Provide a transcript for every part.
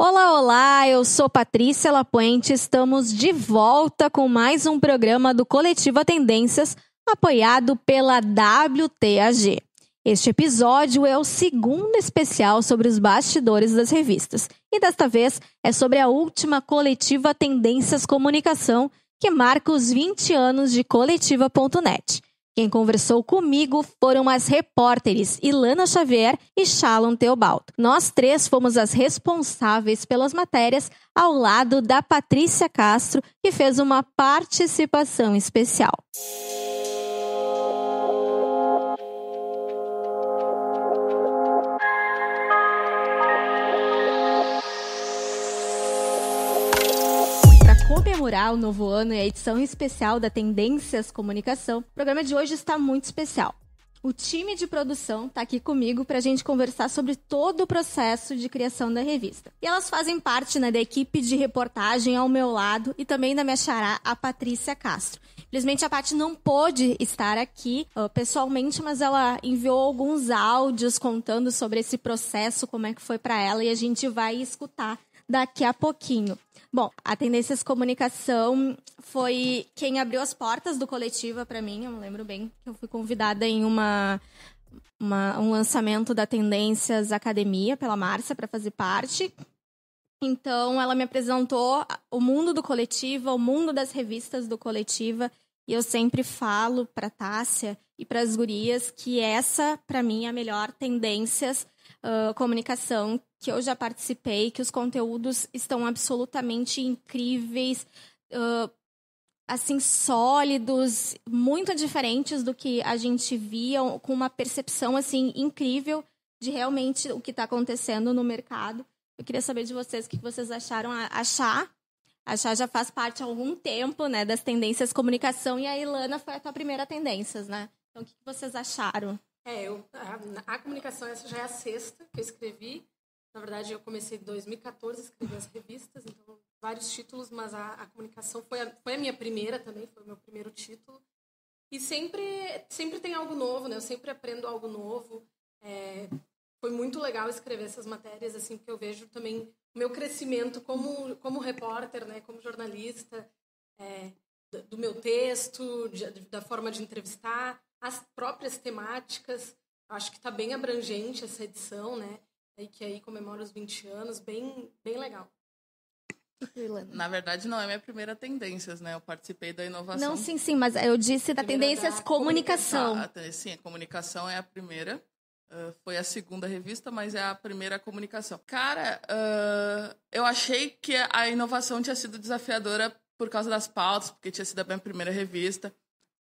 Olá, olá, eu sou Patrícia Lapuente, estamos de volta com mais um programa do Coletivo Tendências, apoiado pela WTAG. Este episódio é o segundo especial sobre os bastidores das revistas, e desta vez é sobre a última Coletiva Tendências Comunicação, que marca os 20 anos de Coletiva.net. Quem conversou comigo foram as repórteres Ilana Xavier e Shalom Teobaldo. Nós três fomos as responsáveis pelas matérias ao lado da Patrícia Castro, que fez uma participação especial. Para comemorar o novo ano e a edição especial da Tendências Comunicação, o programa de hoje está muito especial. O time de produção está aqui comigo para a gente conversar sobre todo o processo de criação da revista. E elas fazem parte, da equipe de reportagem ao meu lado e também da minha xará, a Patrícia Castro. Infelizmente, a Paty não pôde estar aqui pessoalmente, mas ela enviou alguns áudios contando sobre esse processo, como é que foi para ela, e a gente vai escutar daqui a pouquinho. Bom, a Tendências Comunicação foi quem abriu as portas do Coletiva para mim. Eu me lembro bem que eu fui convidada em um lançamento da Tendências Academia pela Márcia para fazer parte. Então, ela me apresentou o mundo do Coletiva, o mundo das revistas do Coletiva. E eu sempre falo para a Tássia e para as gurias que essa, para mim, é a melhor Tendências Comunicação que eu já participei, que os conteúdos estão absolutamente incríveis, assim, sólidos, muito diferentes do que a gente via, com uma percepção, assim, incrível de realmente o que está acontecendo no mercado. Eu queria saber de vocês o que vocês acharam. A Chá já faz parte há algum tempo, das Tendências Comunicação, e a Ilana foi a tua primeira Tendências, né? Então, o que vocês acharam? A comunicação, essa já é a sexta que eu escrevi. Na verdade, eu comecei em 2014 a escrever as revistas, então vários títulos, mas a comunicação foi a minha primeira também, foi o meu primeiro título. E sempre tem algo novo, né? Eu sempre aprendo algo novo. Foi muito legal escrever essas matérias, assim, porque eu vejo também o meu crescimento como repórter, né? Como jornalista, do meu texto, da forma de entrevistar, as próprias temáticas. Acho que está bem abrangente essa edição, né? E que aí comemora os 20 anos, bem, bem legal. Na verdade, não é minha primeira Tendências, né? Eu participei da inovação. Não, sim, mas eu disse da Tendências Comunicação. Sim, a comunicação é a primeira. Foi a segunda revista, mas é a primeira comunicação. Cara, eu achei que a inovação tinha sido desafiadora por causa das pautas, porque tinha sido a minha primeira revista.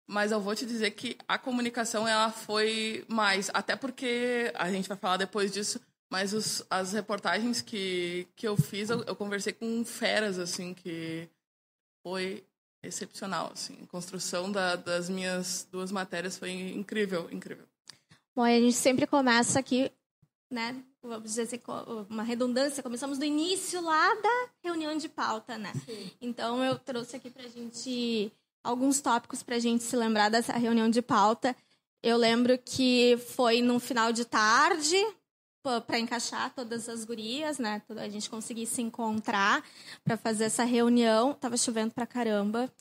Mas eu vou te dizer que a comunicação, ela foi mais. Até porque, a gente vai falar depois disso, mas as reportagens que eu fiz, eu conversei com feras, assim, que foi excepcional, assim. A construção das minhas duas matérias foi incrível, incrível. Bom, a gente sempre começa aqui, né? Vamos dizer assim, uma redundância. Começamos do início lá da reunião de pauta, né? Sim. Então, eu trouxe aqui pra gente alguns tópicos pra gente se lembrar dessa reunião de pauta. Eu lembro que foi no final de tarde, para encaixar todas as gurias, né? A gente conseguir se encontrar para fazer essa reunião. Tava chovendo pra caramba.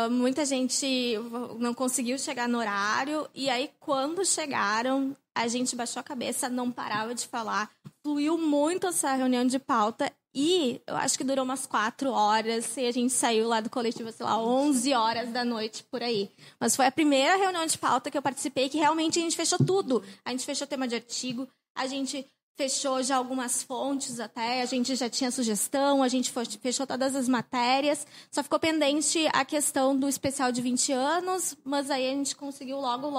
Muita gente não conseguiu chegar no horário. E aí, quando chegaram, a gente baixou a cabeça, não parava de falar. Fluiu muito essa reunião de pauta. E eu acho que durou umas 4 horas. E a gente saiu lá do coletivo, sei lá, 11 horas da noite, por aí. Mas foi a primeira reunião de pauta que eu participei que realmente a gente fechou tudo. A gente fechou tema de artigo, a gente fechou já algumas fontes até, a gente já tinha sugestão, a gente fechou todas as matérias. Só ficou pendente a questão do especial de 20 anos, mas aí a gente conseguiu logo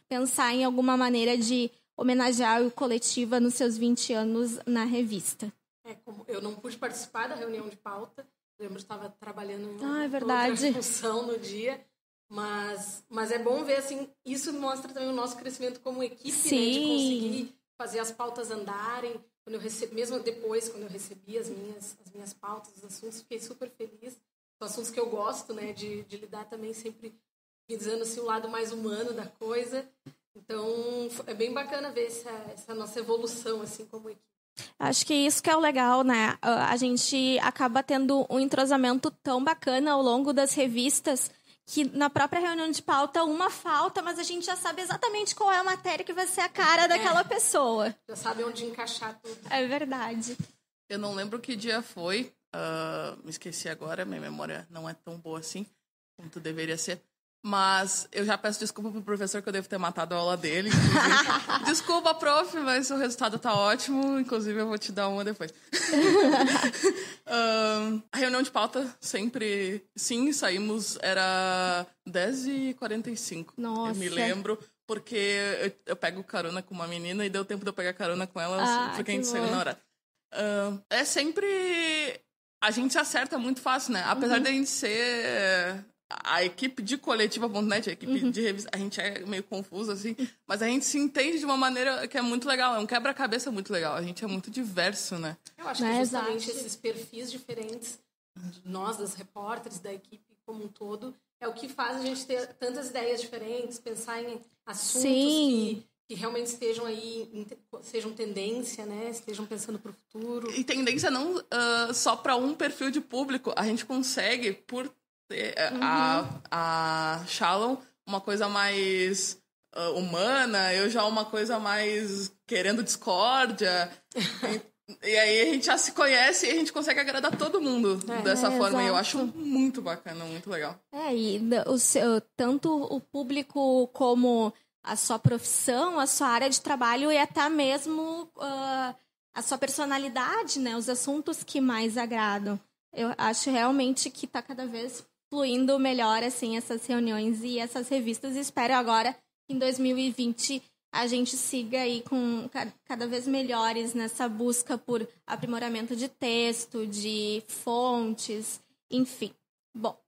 pensar em alguma maneira de homenagear o Coletiva nos seus 20 anos na revista. Como eu não pude participar da reunião de pauta, eu lembro que estava trabalhando em outra função no dia, mas é bom ver, assim, isso mostra também o nosso crescimento como equipe, né, de conseguir fazer as pautas andarem. Quando eu mesmo depois, quando eu recebi as minhas pautas, os assuntos, fiquei super feliz. São assuntos que eu gosto, né, de lidar também, sempre visando assim, o lado mais humano da coisa. Então, é bem bacana ver essa nossa evolução, assim, como equipe. Acho que isso que é o legal, né? A gente acaba tendo um entrosamento tão bacana ao longo das revistas que na própria reunião de pauta uma falta, mas a gente já sabe exatamente qual é a matéria que vai ser a cara daquela pessoa. Já sabe onde encaixar tudo. É verdade. Eu não lembro que dia foi, me esqueci agora, minha memória não é tão boa assim, como deveria ser. Mas eu já peço desculpa pro professor que eu devo ter matado a aula dele. Desculpa, prof, mas o resultado tá ótimo. Inclusive, eu vou te dar uma depois. A reunião de pauta sempre... Sim, saímos... Era 10h45. Nossa. Eu me lembro, porque eu pego carona com uma menina e deu tempo de eu pegar carona com ela, porque a gente saiu na hora. É sempre... A gente se acerta muito fácil, né? Apesar de a gente ser... A equipe de coletiva.net, a equipe de revista, a gente é meio confuso, assim, mas a gente se entende de uma maneira que é muito legal, é um quebra-cabeça muito legal, a gente é muito diverso, né? Eu acho que justamente esses perfis diferentes, de nós, das repórteres, da equipe como um todo, é o que faz a gente ter tantas ideias diferentes, pensar em assuntos que realmente estejam aí, sejam tendência, né? Estejam pensando para o futuro. E tendência não só para um perfil de público, a gente consegue, por a Shalom uma coisa mais humana, eu já uma coisa mais querendo discórdia. E aí a gente já se conhece e a gente consegue agradar todo mundo dessa forma. Exato. E eu acho muito bacana, muito legal. E tanto o público como a sua profissão, a sua área de trabalho e até mesmo a sua personalidade, né? Os assuntos que mais agradam. Eu acho realmente que está cada vez fluindo melhor, assim, essas reuniões e essas revistas. E espero agora que em 2020 a gente siga aí com cada vez melhores nessa busca por aprimoramento de texto, de fontes, enfim. Bom,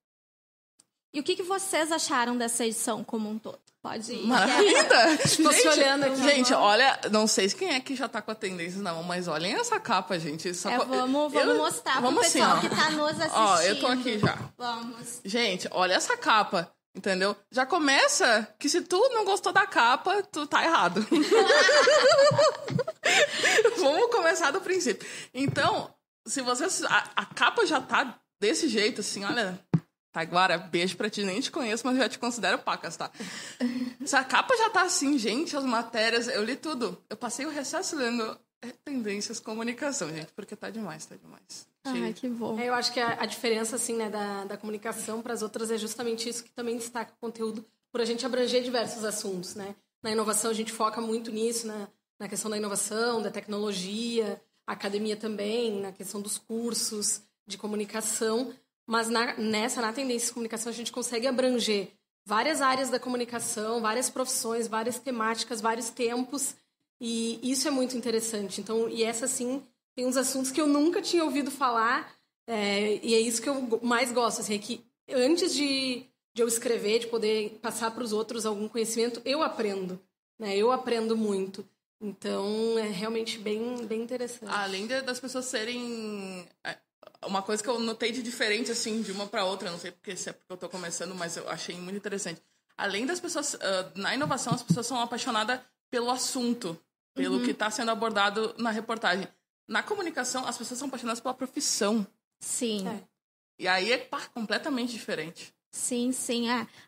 e o que vocês acharam dessa edição como um todo? Pode ir. Maravilha! Estou se olhando aqui. Gente, olha, não sei quem é que já tá com a tendência na mão, mas olhem essa capa, gente. Vamos mostrar pro pessoal assim, que tá nos assistindo. Ó, eu tô aqui já. Vamos. Gente, olha essa capa, entendeu? Já começa que se tu não gostou da capa, tu tá errado. Vamos começar do princípio. Então, se vocês... A capa já tá desse jeito, assim, olha... Taiguara, beijo pra ti, nem te conheço, mas eu já te considero pacas, tá? Se a capa já tá assim, gente, as matérias, eu li tudo. Eu passei o recesso lendo tendências, comunicação, gente, porque tá demais, tá demais. Ai, que bom. Eu acho que a diferença, assim, né, da comunicação para as outras é justamente isso que também destaca o conteúdo, por a gente abranger diversos assuntos, né? Na inovação a gente foca muito nisso, na questão da inovação, da tecnologia, a academia também, na questão dos cursos de comunicação. Mas na tendência de comunicação a gente consegue abranger várias áreas da comunicação, várias profissões, várias temáticas, vários tempos, e isso é muito interessante. Então, e essa, sim, tem uns assuntos que eu nunca tinha ouvido falar, e é isso que eu mais gosto, assim, é que antes de eu escrever, de poder passar para os outros algum conhecimento, eu aprendo, né? Eu aprendo muito. Então, é realmente bem, bem interessante. Além das pessoas serem... Uma coisa que eu notei de diferente, assim, de uma para outra, não sei se é porque eu tô começando, mas eu achei muito interessante. Além das pessoas... na inovação, as pessoas são apaixonadas pelo assunto, pelo que está sendo abordado na reportagem. Na comunicação, as pessoas são apaixonadas pela profissão. Sim. E aí é completamente diferente. Sim.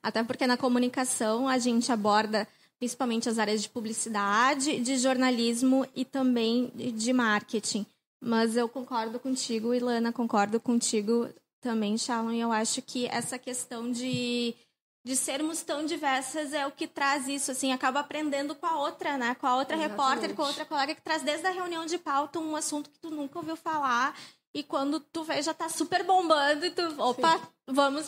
Até porque na comunicação a gente aborda principalmente as áreas de publicidade, de jornalismo e também de marketing. Mas eu concordo contigo, Ilana, concordo contigo também, Shalom, e eu acho que essa questão de sermos tão diversas é o que traz isso, assim, acaba aprendendo com a outra, né? Com a outra repórter, com a outra colega que traz desde a reunião de pauta um assunto que tu nunca ouviu falar e quando tu vê já tá super bombando e tu, opa, vamos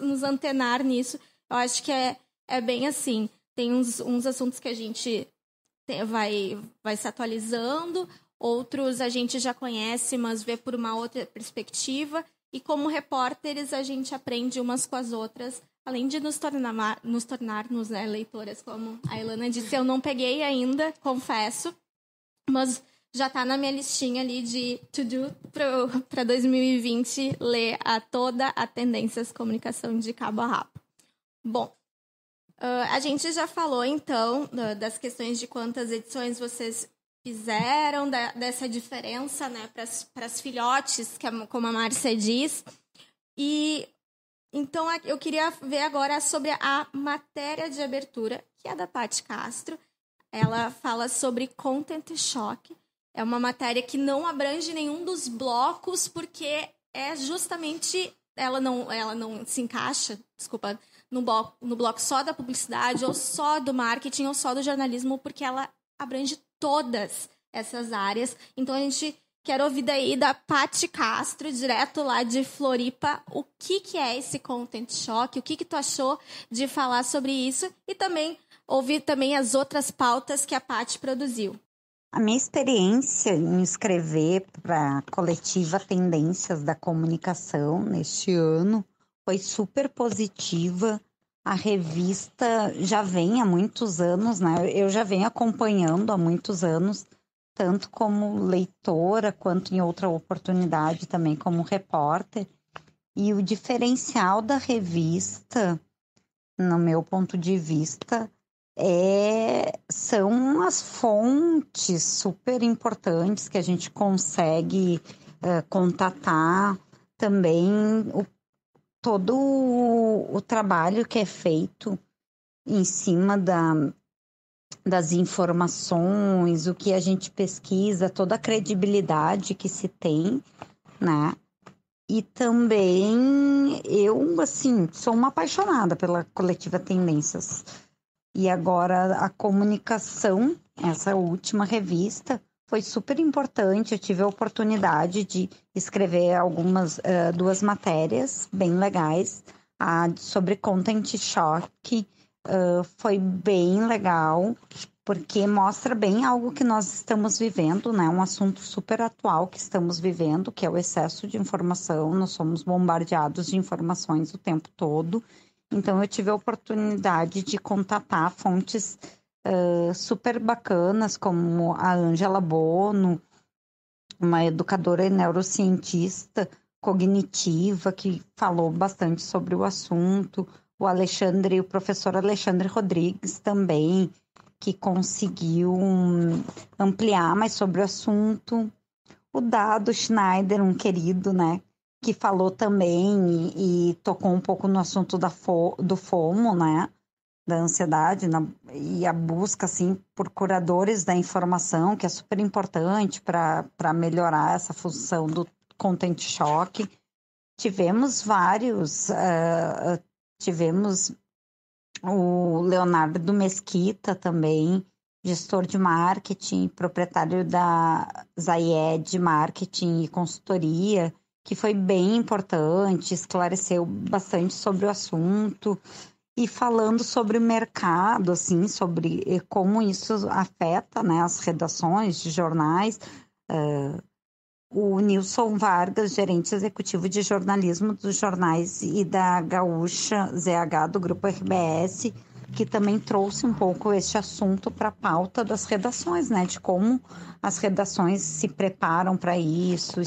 nos antenar nisso. Eu acho que é bem assim. Tem uns assuntos que a gente vai se atualizando, outros a gente já conhece, mas vê por uma outra perspectiva. E como repórteres, a gente aprende umas com as outras, além de nos tornarmos né, leitoras, como a Ilana disse. Eu não peguei ainda, confesso, mas já está na minha listinha ali de to-do para 2020, ler toda a Tendências Comunicação de cabo a rabo. Bom, a gente já falou, então, das questões de quantas edições vocês fizeram dessa diferença, né, para as filhotes, como a Márcia diz. E então eu queria ver agora sobre a matéria de abertura, que é da Paty Castro. Ela fala sobre Content Shock. É uma matéria que não abrange nenhum dos blocos, porque é justamente ela não se encaixa, desculpa, no bloco só da publicidade, ou só do marketing, ou só do jornalismo, porque ela abrange todas essas áreas. Então, a gente quer ouvir daí da Paty Castro, direto lá de Floripa, o que é esse Content Shock, o que tu achou de falar sobre isso, e também ouvir também as outras pautas que a Paty produziu. A minha experiência em escrever para a coletiva Tendências da Comunicação neste ano foi super positiva. A revista já vem há muitos anos, né? Eu já venho acompanhando há muitos anos, tanto como leitora, quanto em outra oportunidade também como repórter. E o diferencial da revista, no meu ponto de vista, são as fontes super importantes que a gente consegue contatar, também todo o trabalho que é feito em cima das informações, o que a gente pesquisa, toda a credibilidade que se tem, né? E também eu, assim, sou uma apaixonada pela coletiva Tendências. E agora a comunicação, essa última revista, foi super importante. Eu tive a oportunidade de escrever duas matérias bem legais. A sobre Content Shock foi bem legal, porque mostra bem algo que nós estamos vivendo, né? Um assunto super atual que estamos vivendo, que é o excesso de informação. Nós somos bombardeados de informações o tempo todo. Então, eu tive a oportunidade de contatar fontes super bacanas, como a Ângela Bono, uma educadora e neurocientista cognitiva, que falou bastante sobre o assunto. O professor Alexandre Rodrigues também, que conseguiu ampliar mais sobre o assunto. O Dado Schneider, um querido, né? Que falou também e tocou um pouco no assunto do FOMO, né? Da ansiedade e a busca, assim, por curadores da informação, que é super importante para melhorar essa função do Content Shock. Tivemos tivemos o Leonardo Mesquita também, gestor de marketing, proprietário da Zayed Marketing e Consultoria, que foi bem importante, esclareceu bastante sobre o assunto e falando sobre o mercado, assim, sobre como isso afeta, né, as redações de jornais. O Nilson Vargas, gerente executivo de jornalismo dos jornais e da Gaúcha ZH do Grupo RBS, que também trouxe um pouco este assunto para a pauta das redações, né? De como as redações se preparam para isso,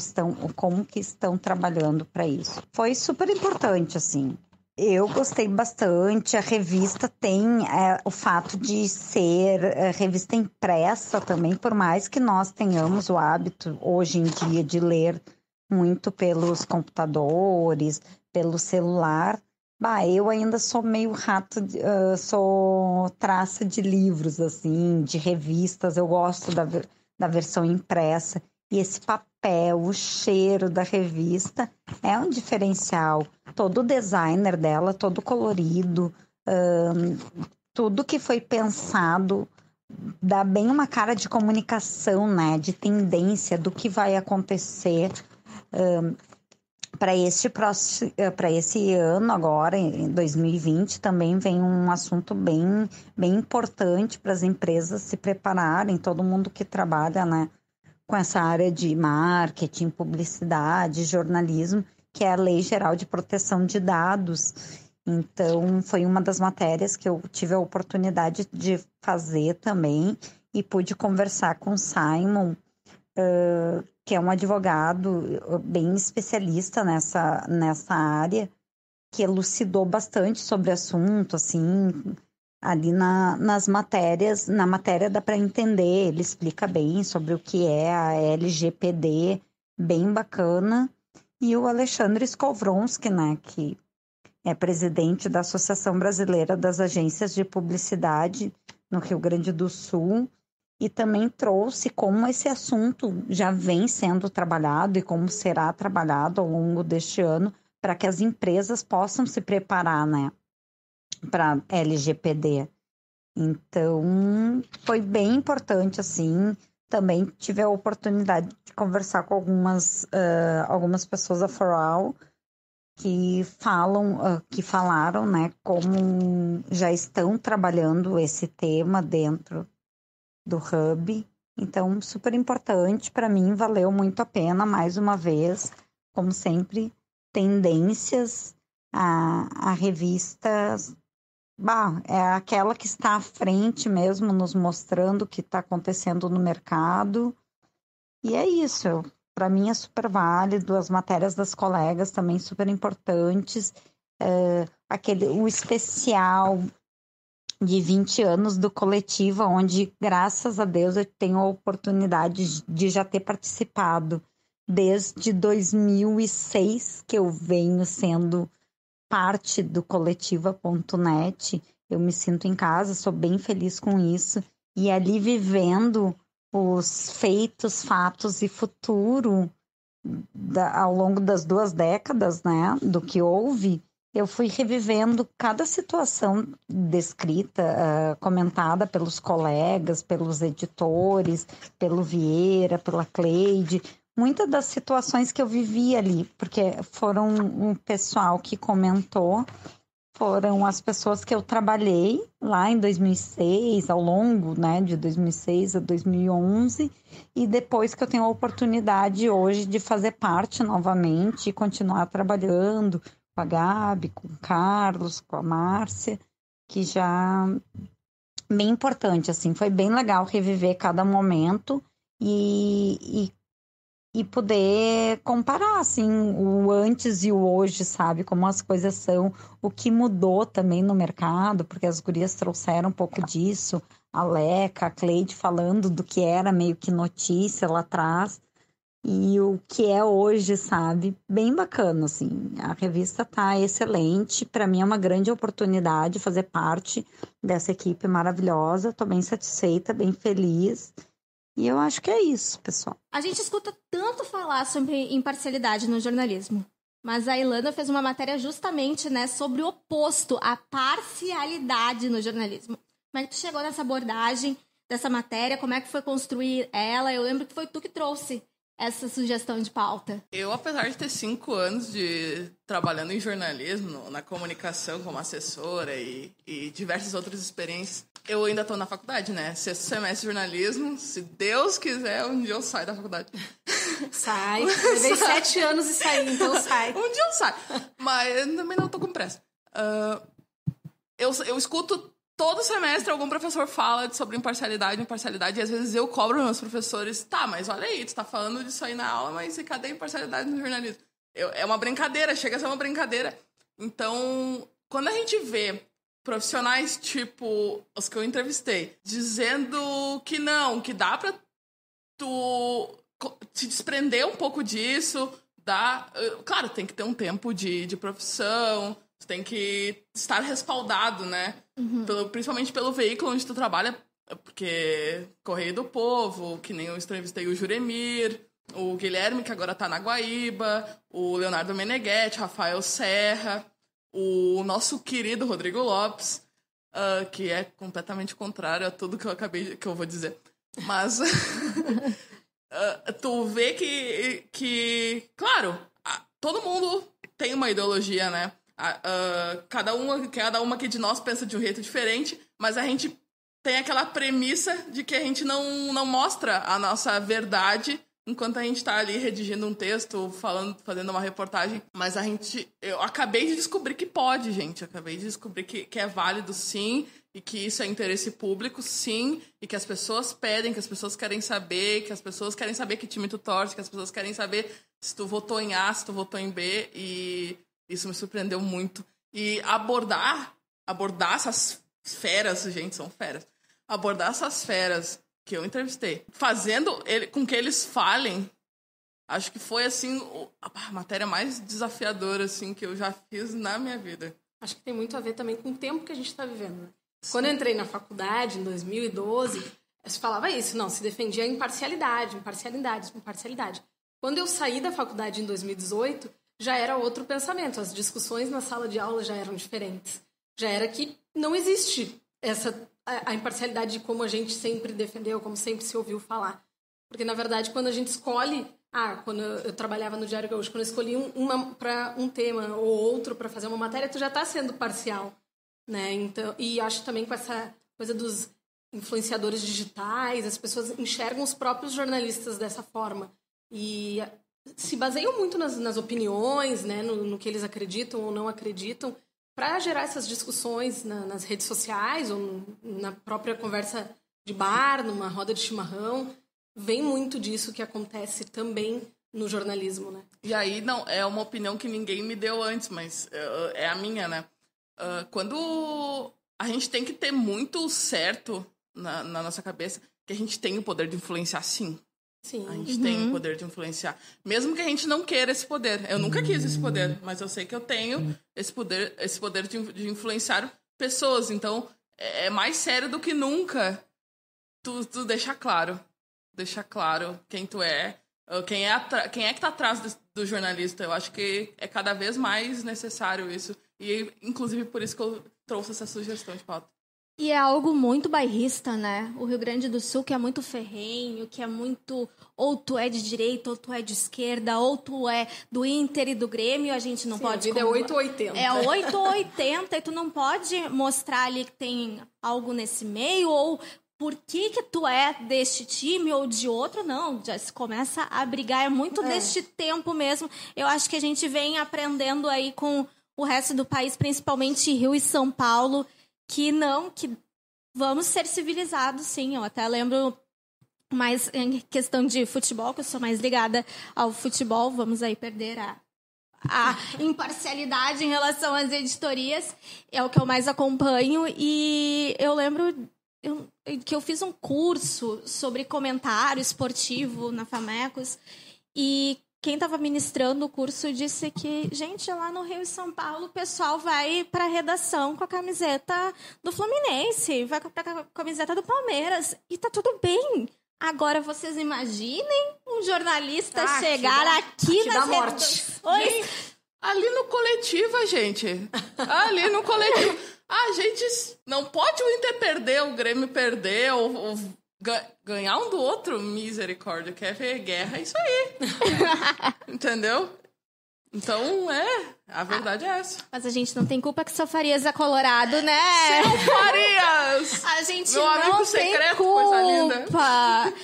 como que estão trabalhando para isso. Foi super importante, assim. Eu gostei bastante. A revista tem o fato de ser revista impressa também, por mais que nós tenhamos o hábito hoje em dia de ler muito pelos computadores, pelo celular. Eu ainda sou meio rato, sou traça de livros, assim, de revistas. Eu gosto da versão impressa. E esse papel, o cheiro da revista é um diferencial. Todo o designer dela, todo colorido, tudo que foi pensado dá bem uma cara de comunicação, né? De tendência do que vai acontecer para esse ano agora, em 2020, também vem um assunto bem, bem importante para as empresas se prepararem, todo mundo que trabalha, né, com essa área de marketing, publicidade, jornalismo, que é a Lei Geral de Proteção de Dados. Então, foi uma das matérias que eu tive a oportunidade de fazer também e pude conversar com o Simon, que é um advogado bem especialista nessa área, que elucidou bastante sobre o assunto, assim, ali nas matérias, na matéria dá para entender, ele explica bem sobre o que é a LGPD, bem bacana. E o Alexandre Skovronski, né, que é presidente da Associação Brasileira das Agências de Publicidade no Rio Grande do Sul, e também trouxe como esse assunto já vem sendo trabalhado e como será trabalhado ao longo deste ano para que as empresas possam se preparar, né, para LGPD. Então, foi bem importante, assim. Também tive a oportunidade de conversar com algumas pessoas da For All que falaram, né, como já estão trabalhando esse tema dentro do Hub. Então, super importante para mim, valeu muito a pena, mais uma vez, como sempre, tendências, a revista é aquela que está à frente mesmo, nos mostrando o que está acontecendo no mercado. E é isso, para mim é super válido, as matérias das colegas também super importantes, o especial de 20 anos do Coletiva, onde, graças a Deus, eu tenho a oportunidade de já ter participado desde 2006, que eu venho sendo parte do Coletiva.net. Eu me sinto em casa, sou bem feliz com isso. E ali vivendo os feitos, fatos e futuro ao longo das 2 décadas, né, do que houve, eu fui revivendo cada situação descrita, comentada pelos colegas, pelos editores, pelo Vieira, pela Cleide. Muitas das situações que eu vivi ali, porque foram um pessoal que comentou, foram as pessoas que eu trabalhei lá em 2006, ao longo, né, de 2006 a 2011, e depois que eu tenho a oportunidade hoje de fazer parte novamente e continuar trabalhando com a Gabi, com o Carlos, com a Márcia, que já bem importante, assim, foi bem legal reviver cada momento e poder comparar, assim, o antes e o hoje, sabe? Como as coisas são, o que mudou também no mercado, porque as gurias trouxeram um pouco disso, a Leca, a Cleide falando do que era meio que notícia lá atrás, e o que é hoje, sabe? Bem bacana, assim. A revista tá excelente, para mim é uma grande oportunidade fazer parte dessa equipe maravilhosa, tô bem satisfeita, bem feliz. E eu acho que é isso, pessoal. A gente escuta tanto falar sobre imparcialidade no jornalismo, mas a Ilana fez uma matéria justamente, né, sobre o oposto, a parcialidade no jornalismo. Como é que tu chegou nessa abordagem dessa matéria? Como é que foi construir ela? Eu lembro que foi tu que trouxe essa sugestão de pauta. Eu, apesar de ter 5 anos de trabalhando em jornalismo, na comunicação como assessora e diversas outras experiências, eu ainda estou na faculdade, né? 6º semestre de jornalismo. Se Deus quiser, um dia eu saio da faculdade. Sai. Levei 7 anos e saí, então sai. Um dia eu saio. Mas também não tô com pressa. Eu escuto todo semestre algum professor fala sobre imparcialidade, e às vezes eu cobro meus professores, tá, mas olha aí, tu tá falando disso aí na aula, mas cadê a imparcialidade no jornalismo? É uma brincadeira, chega a ser uma brincadeira. Então, quando a gente vê profissionais tipo os que eu entrevistei, dizendo que não, que dá pra tu te desprender um pouco disso, claro, tem que ter um tempo de profissão, tu tem que estar respaldado, né? Uhum. Principalmente pelo veículo onde tu trabalha, porque Correio do Povo, que nem eu entrevistei o Juremir, o Guilherme, que agora tá na Guaíba, o Leonardo Meneghetti, Rafael Serra, o nosso querido Rodrigo Lopes, que é completamente contrário a tudo que eu vou dizer. Mas tu vê que claro, todo mundo tem uma ideologia, né? Cada uma que de nós pensa de um jeito diferente, mas a gente tem aquela premissa de que a gente não mostra a nossa verdade enquanto a gente tá ali redigindo um texto, fazendo uma reportagem. Mas eu acabei de descobrir que pode, gente. Eu acabei de descobrir que é válido, sim, e que isso é interesse público, sim, e que as pessoas pedem, que as pessoas querem saber, que as pessoas querem saber que time tu torce, que as pessoas querem saber se tu votou em A, se tu votou em B, e isso me surpreendeu muito. E abordar essas feras, gente, são feras. Abordar essas feras que eu entrevistei, fazendo com que eles falem, acho que foi, assim, a matéria mais desafiadora, assim, que eu já fiz na minha vida. Acho que tem muito a ver também com o tempo que a gente está vivendo. Né? Quando eu entrei na faculdade, em 2012, se falava isso, não, se defendia imparcialidade. Quando eu saí da faculdade em 2018, já era outro pensamento. As discussões na sala de aula já eram diferentes. Já era que não existe a imparcialidade de como a gente sempre defendeu, como sempre se ouviu falar. Porque, na verdade, quando a gente escolhe... quando eu trabalhava no Diário Gaúcho, quando eu escolhi para um tema ou outro para fazer uma matéria, tu já está sendo parcial, né? Então, e acho também com essa coisa dos influenciadores digitais, as pessoas enxergam os próprios jornalistas dessa forma. E se baseiam muito nas opiniões, né? No que eles acreditam ou não acreditam, para gerar essas discussões nas redes sociais ou na própria conversa de bar, numa roda de chimarrão. Vem muito disso que acontece também no jornalismo, né? E aí, não, é uma opinião que ninguém me deu antes, mas é a minha, né? Quando a gente tem que ter muito certo na nossa cabeça que a gente tem o poder de influenciar, sim. Sim. A gente tem o poder de influenciar. Mesmo que a gente não queira esse poder. Eu nunca quis esse poder, mas eu sei que eu tenho esse poder de influenciar pessoas. Então, é mais sério do que nunca tu deixar claro. Deixar claro quem tu é, quem é que tá atrás do jornalista. Eu acho que é cada vez mais necessário isso. E, inclusive, por isso que eu trouxe essa sugestão de pauta. E é algo muito bairrista, né? O Rio Grande do Sul, que é muito ferrenho, que é muito... Ou tu é de direita, ou tu é de esquerda, ou tu é do Inter e do Grêmio, a gente não pode... A vida é 8 ou 80. É 8 ou 80, e tu não pode mostrar ali que tem algo nesse meio, ou... Por que tu é deste time ou de outro? Não, já se começa a brigar. É muito deste tempo mesmo. Eu acho que a gente vem aprendendo aí com o resto do país, principalmente Rio e São Paulo, que vamos ser civilizados, sim. Eu até lembro mais em questão de futebol, que eu sou mais ligada ao futebol. Vamos aí perder a imparcialidade em relação às editorias. É o que eu mais acompanho. E eu lembro... que eu fiz um curso sobre comentário esportivo na Famecos e quem estava ministrando o curso disse que, gente, lá no Rio e São Paulo o pessoal vai para a redação com a camiseta do Fluminense, vai para a camiseta do Palmeiras e tá tudo bem. Agora vocês imaginem um jornalista chegar aqui nas redes... Oi? Ali no Coletiva, gente. Ali no Coletiva. A gente não pode o Inter perder, o Grêmio perder, ou ganhar um do outro, misericórdia. Quer ver guerra? É isso aí. Entendeu? Então, a verdade é essa. Mas a gente não tem culpa que seu Farias é colorado, né? Seu Farias! A gente meu não amigo tem secreto, culpa. Coisa linda.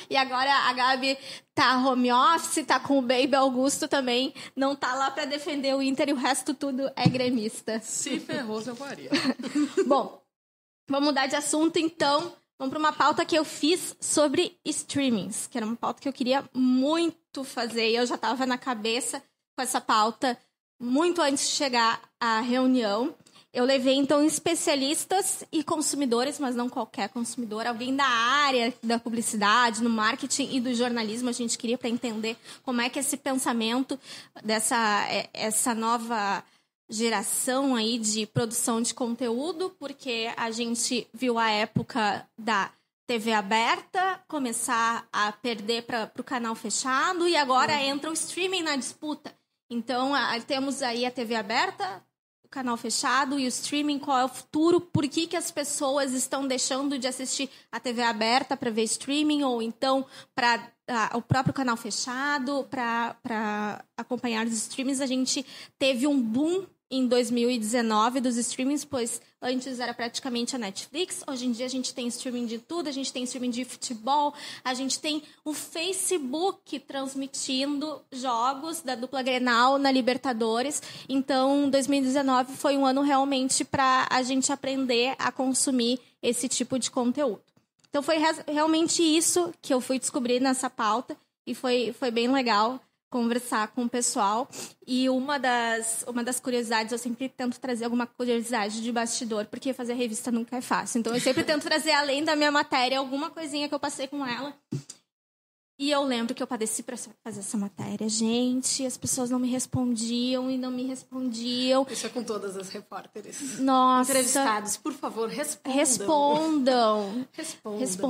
E agora a Gabi tá home office, tá com o Baby Augusto também, não tá lá pra defender o Inter e o resto tudo é gremista. Se ferrou, seu Farias. Bom, vamos mudar de assunto então. Vamos para uma pauta que eu fiz sobre streamings, que era uma pauta que eu queria muito fazer e eu já tava na cabeça com essa pauta muito antes de chegar à reunião. Eu levei, então, especialistas e consumidores, mas não qualquer consumidor, alguém da área da publicidade, no marketing e do jornalismo. A gente queria para entender como é que esse pensamento essa nova geração aí de produção de conteúdo, porque a gente viu a época da TV aberta começar a perder para o canal fechado e agora entra o streaming na disputa. Então, temos aí a TV aberta, o canal fechado e o streaming. Qual é o futuro? Por que as pessoas estão deixando de assistir a TV aberta para ver streaming? Ou então para o próprio canal fechado, para acompanhar os streamings? A gente teve um boom em 2019 dos streamings, pois antes era praticamente a Netflix. Hoje em dia a gente tem streaming de tudo, a gente tem streaming de futebol, a gente tem o Facebook transmitindo jogos da dupla Grenal na Libertadores. Então, 2019 foi um ano realmente para a gente aprender a consumir esse tipo de conteúdo. Então, foi realmente isso que eu fui descobrir nessa pauta e foi bem legal. conversar com o pessoal. E uma das curiosidades, eu sempre tento trazer alguma curiosidade de bastidor, porque fazer revista nunca é fácil. Então, eu sempre tento trazer, além da minha matéria, alguma coisinha que eu passei com ela. E eu lembro que eu padeci para fazer essa matéria. Gente, as pessoas não me respondiam e não me respondiam. Isso é com todas as repórteres. Nossa. Entrevistados, por favor, Respondam.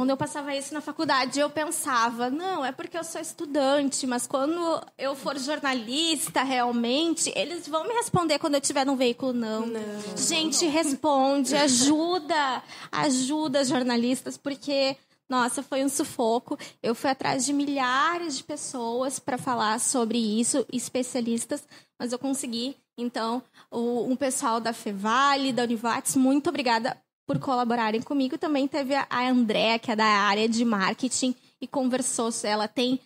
Eu passava isso na faculdade e eu pensava, não, é porque eu sou estudante, mas quando eu for jornalista, realmente, eles vão me responder quando eu estiver num veículo, não. Gente, responde, ajuda jornalistas, porque... Nossa, foi um sufoco. Eu fui atrás de milhares de pessoas para falar sobre isso, especialistas, mas eu consegui. Então, um pessoal da Fevale, da Univates, muito obrigada por colaborarem comigo. Também teve a Andréa, que é da área de marketing, e conversou. Ela tem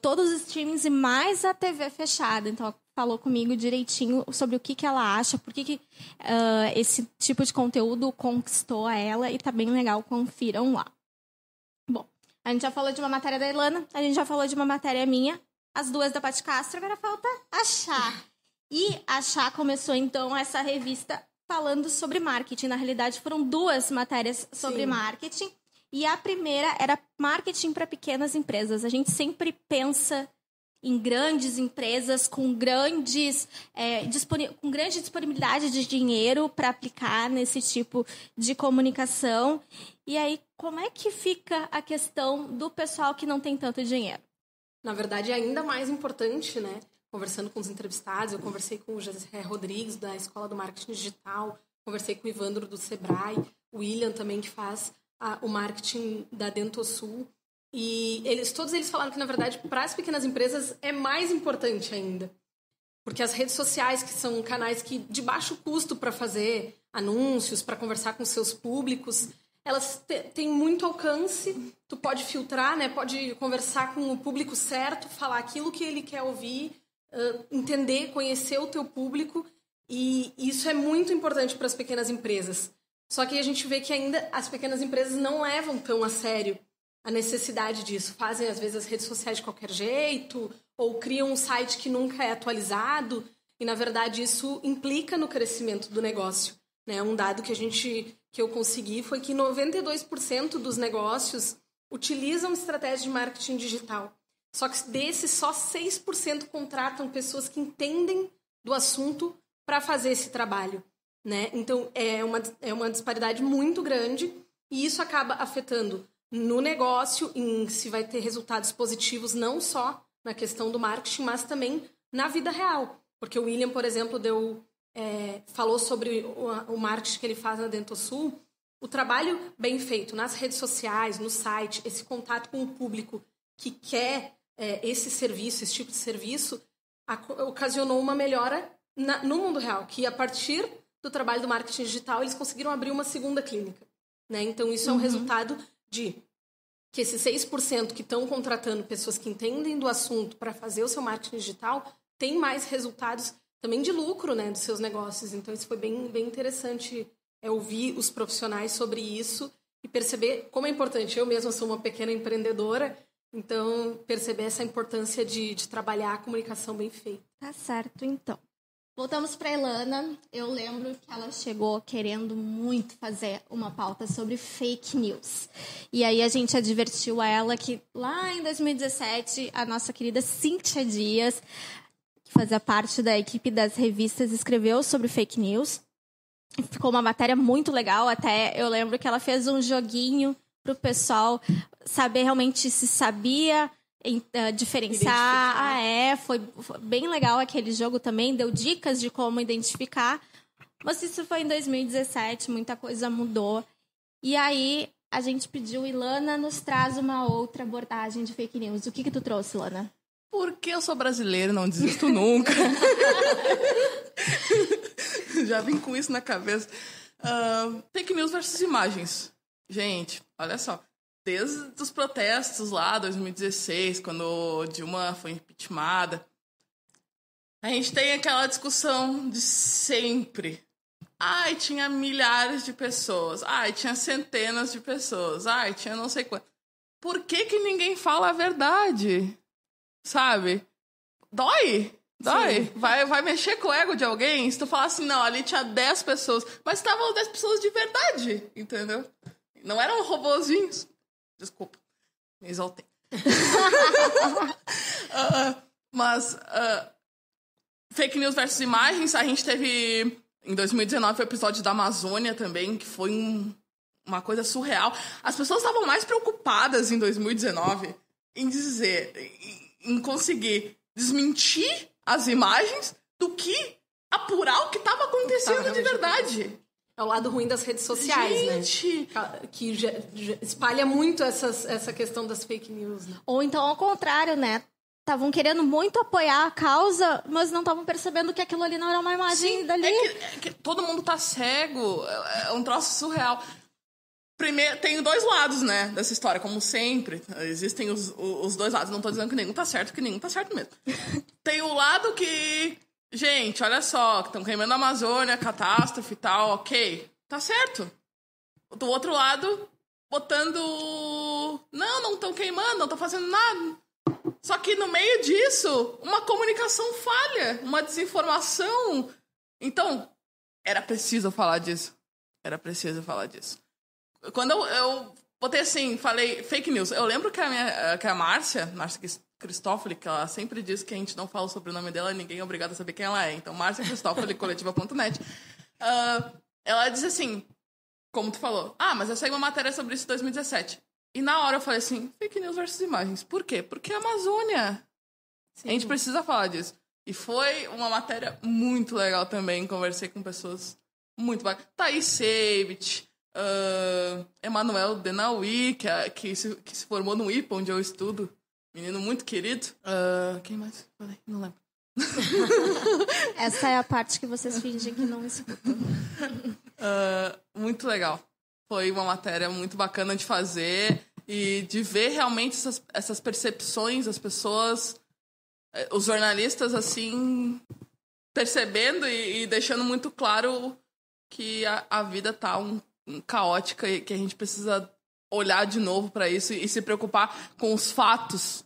todos os streamings e mais a TV fechada. Então, ela falou comigo direitinho sobre o que ela acha, por que esse tipo de conteúdo conquistou a ela, e tá bem legal, confiram lá. Bom, a gente já falou de uma matéria da Ilana, a gente já falou de uma matéria minha, as duas da Paty Castro, agora falta a Chá. E a Chá começou, então, essa revista falando sobre marketing. Na realidade, foram duas matérias sobre marketing. E a primeira era marketing para pequenas empresas. A gente sempre pensa em grandes empresas com grande disponibilidade de dinheiro para aplicar nesse tipo de comunicação. E aí, como é que fica a questão do pessoal que não tem tanto dinheiro? Na verdade, é ainda mais importante, né? Conversando com os entrevistados, eu conversei com o José Rodrigues, da Escola do Marketing Digital, conversei com o Ivandro, do Sebrae, o William também, que faz o marketing da Dentosul. E todos eles falaram que, na verdade, para as pequenas empresas é mais importante ainda. Porque as redes sociais, que são canais de baixo custo para fazer anúncios, para conversar com seus públicos, elas têm muito alcance. Tu pode filtrar, né? Pode conversar com o público certo, falar aquilo que ele quer ouvir, entender, conhecer o teu público. E isso é muito importante para as pequenas empresas. Só que a gente vê que ainda as pequenas empresas não levam tão a sério a necessidade disso. Fazem, às vezes, as redes sociais de qualquer jeito, ou criam um site que nunca é atualizado, e, na verdade, isso implica no crescimento do negócio. Né? Um dado que eu consegui foi que 92% dos negócios utilizam estratégia de marketing digital. Só que desses, só 6% contratam pessoas que entendem do assunto para fazer esse trabalho. Né? Então, é uma disparidade muito grande, e isso acaba afetando no negócio, se vai ter resultados positivos não só na questão do marketing, mas também na vida real. Porque o William, por exemplo, falou sobre o marketing que ele faz na Dentosul. O trabalho bem feito nas redes sociais, no site, esse contato com o público que quer esse tipo de serviço, ocasionou uma melhora no mundo real, que a partir do trabalho do marketing digital, eles conseguiram abrir uma segunda clínica. Né? Então, isso é um resultado que esses 6% que estão contratando pessoas que entendem do assunto para fazer o seu marketing digital tem mais resultados também de lucro, né, dos seus negócios. Então, isso foi bem, bem interessante ouvir os profissionais sobre isso e perceber como é importante. Eu mesma sou uma pequena empreendedora, então perceber essa importância de trabalhar a comunicação bem feita. Tá certo, então. Voltamos para a Ilana. Eu lembro que ela chegou querendo muito fazer uma pauta sobre fake news. E aí a gente advertiu a ela que lá em 2017, a nossa querida Cíntia Dias, que fazia parte da equipe das revistas, escreveu sobre fake news. Ficou uma matéria muito legal. Até eu lembro que ela fez um joguinho para o pessoal saber realmente se sabia diferenciar. Foi bem legal aquele jogo também, deu dicas de como identificar, mas isso foi em 2017, muita coisa mudou, e aí a gente pediu, Ilana, nos traz uma outra abordagem de fake news. O que tu trouxe, Ilana? Porque eu sou brasileira, não desisto nunca. Já vim com isso na cabeça. Fake news versus imagens. Gente, olha só. Desde os protestos lá, 2016, quando Dilma foi impeachmentada, a gente tem aquela discussão de sempre. Ai, tinha milhares de pessoas. Ai, tinha centenas de pessoas. Ai, tinha não sei quanto. Por que ninguém fala a verdade? Sabe? dói. Vai mexer com o ego de alguém se tu falar assim, não, ali tinha 10 pessoas. Mas estavam 10 pessoas de verdade, entendeu? Não eram robozinhos. Desculpa, me exaltei. Fake news versus imagens, a gente teve... Em 2019 foi o episódio da Amazônia também, que foi uma coisa surreal. As pessoas estavam mais preocupadas em 2019 em em conseguir desmentir as imagens do que apurar o que estava acontecendo de verdade. É o lado ruim das redes sociais, gente, né? Que já espalha muito essa questão das fake news, né? Ou então, ao contrário, né? Estavam querendo muito apoiar a causa, mas não estavam percebendo que aquilo ali não era uma imagem dali. É que todo mundo tá cego. É um troço surreal. Primeiro, tem dois lados, né, dessa história, como sempre. Existem os dois lados. Não tô dizendo que nenhum tá certo, que nenhum tá certo mesmo. Tem o lado que... Gente, olha só, que estão queimando a Amazônia, catástrofe e tal, ok. Tá certo. Do outro lado, botando... Não estão queimando, não estão fazendo nada. Só que no meio disso, uma comunicação falha, uma desinformação. Então, era preciso falar disso. Quando eu botei assim, falei fake news, eu lembro que a Márcia Cristófoli, que ela sempre diz que a gente não fala sobre o nome dela e ninguém é obrigado a saber quem ela é. Então, Márcia Cristófoli, coletiva.net. Ela disse assim, como tu falou, mas eu saí uma matéria sobre isso em 2017. E na hora eu falei assim, fake news versus imagens. Por quê? Porque é a Amazônia. Sim. A gente precisa falar disso. E foi uma matéria muito legal também. Conversei com pessoas muito bacanas. Thaís Seibit, Emanuel Denaui, que se formou no IPA, onde eu estudo. Menino muito querido. Quem mais? Falei, não lembro. Essa é a parte que vocês fingem que não escutam. Muito legal. Foi uma matéria muito bacana de fazer e de ver realmente essas percepções, as pessoas, os jornalistas, assim, percebendo e deixando muito claro que a vida tá caótica e que a gente precisa olhar de novo para isso e se preocupar com os fatos.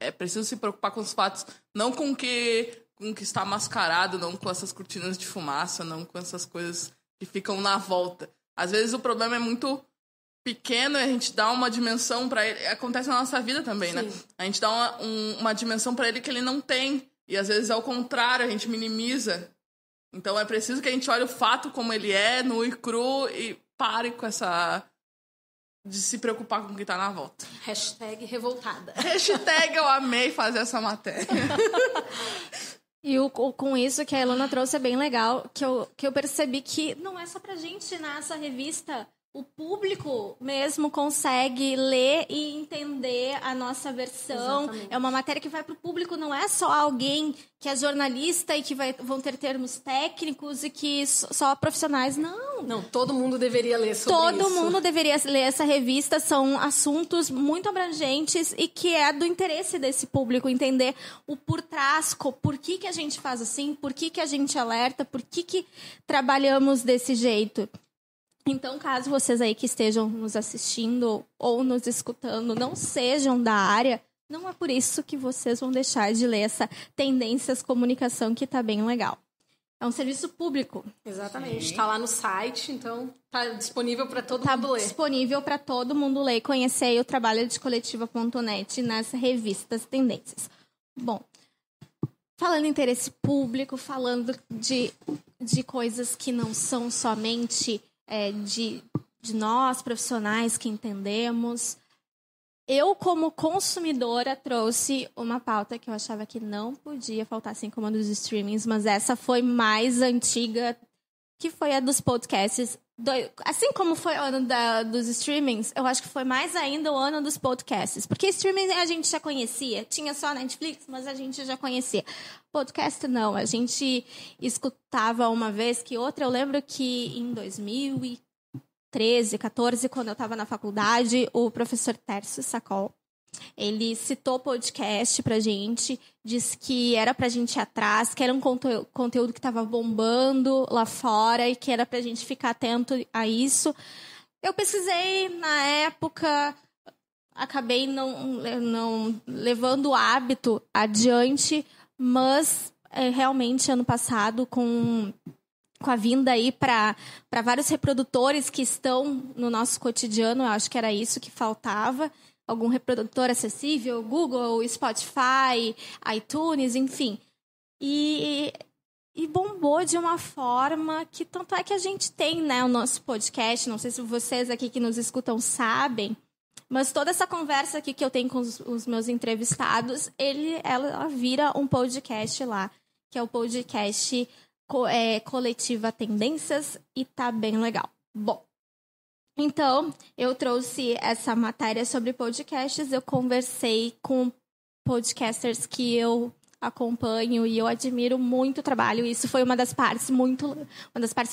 É preciso se preocupar com os fatos, não com o que está mascarado, não com essas cortinas de fumaça, não com essas coisas que ficam na volta. Às vezes o problema é muito pequeno e a gente dá uma dimensão para ele. Acontece na nossa vida também, sim, né? A gente dá uma dimensão para ele que ele não tem. E às vezes é o contrário, a gente minimiza. Então é preciso que a gente olhe o fato como ele é, nu e cru, e pare com essa... de se preocupar com o que tá na volta. Hashtag revoltada. Hashtag eu amei fazer essa matéria. E com isso que a Ilona trouxe é bem legal, que eu percebi que não é só pra gente nessa revista, o público mesmo consegue ler e entender a nossa versão. Exatamente. É uma matéria que vai pro público, não é só alguém que é jornalista e que vão ter termos técnicos e que só profissionais, não. Não, todo mundo deveria ler sobre isso. Todo mundo deveria ler essa revista, são assuntos muito abrangentes e que é do interesse desse público entender o por trás, por que a gente faz assim, por que a gente alerta, por que trabalhamos desse jeito. Então, caso vocês aí que estejam nos assistindo ou nos escutando não sejam da área, não é por isso que vocês vão deixar de ler essa Tendências Comunicação, que tá bem legal. É um serviço público. Exatamente. Está lá no site, então tá disponível para todo mundo ler. Está disponível para todo mundo ler e conhecer aí o trabalho de coletiva.net nas revistas Tendências. Bom, falando em interesse público, falando de coisas que não são somente... de nós, profissionais que entendemos. Eu, como consumidora, trouxe uma pauta que eu achava que não podia faltar, assim como a dos streamings, mas essa foi mais antiga, que foi a dos podcasts. Assim como foi o ano dos streamings, eu acho que foi mais ainda o ano dos podcasts. Porque streaming a gente já conhecia. Tinha só a Netflix, mas a gente já conhecia. Podcast não. A gente escutava uma vez que outra. Eu lembro que em 2013, 14, quando eu estava na faculdade, o professor Tércio Sacol, ele citou podcast pra gente, disse que era pra gente ir atrás, que era um conteúdo que estava bombando lá fora e que era pra gente ficar atento a isso. Eu pesquisei na época, acabei não levando o hábito adiante, mas realmente ano passado, com a vinda aí para vários reprodutores que estão no nosso cotidiano, eu acho que era isso que faltava, algum reprodutor acessível, Google, Spotify, iTunes, enfim. E bombou de uma forma que tanto é que a gente tem, né, o nosso podcast, não sei se vocês aqui que nos escutam sabem, mas toda essa conversa aqui que eu tenho com os meus entrevistados, ela vira um podcast lá, que é o podcast Coletiva Tendências, e tá bem legal. Bom, então, eu trouxe essa matéria sobre podcasts, eu conversei com podcasters que eu acompanho e eu admiro muito o trabalho. Isso foi uma das partes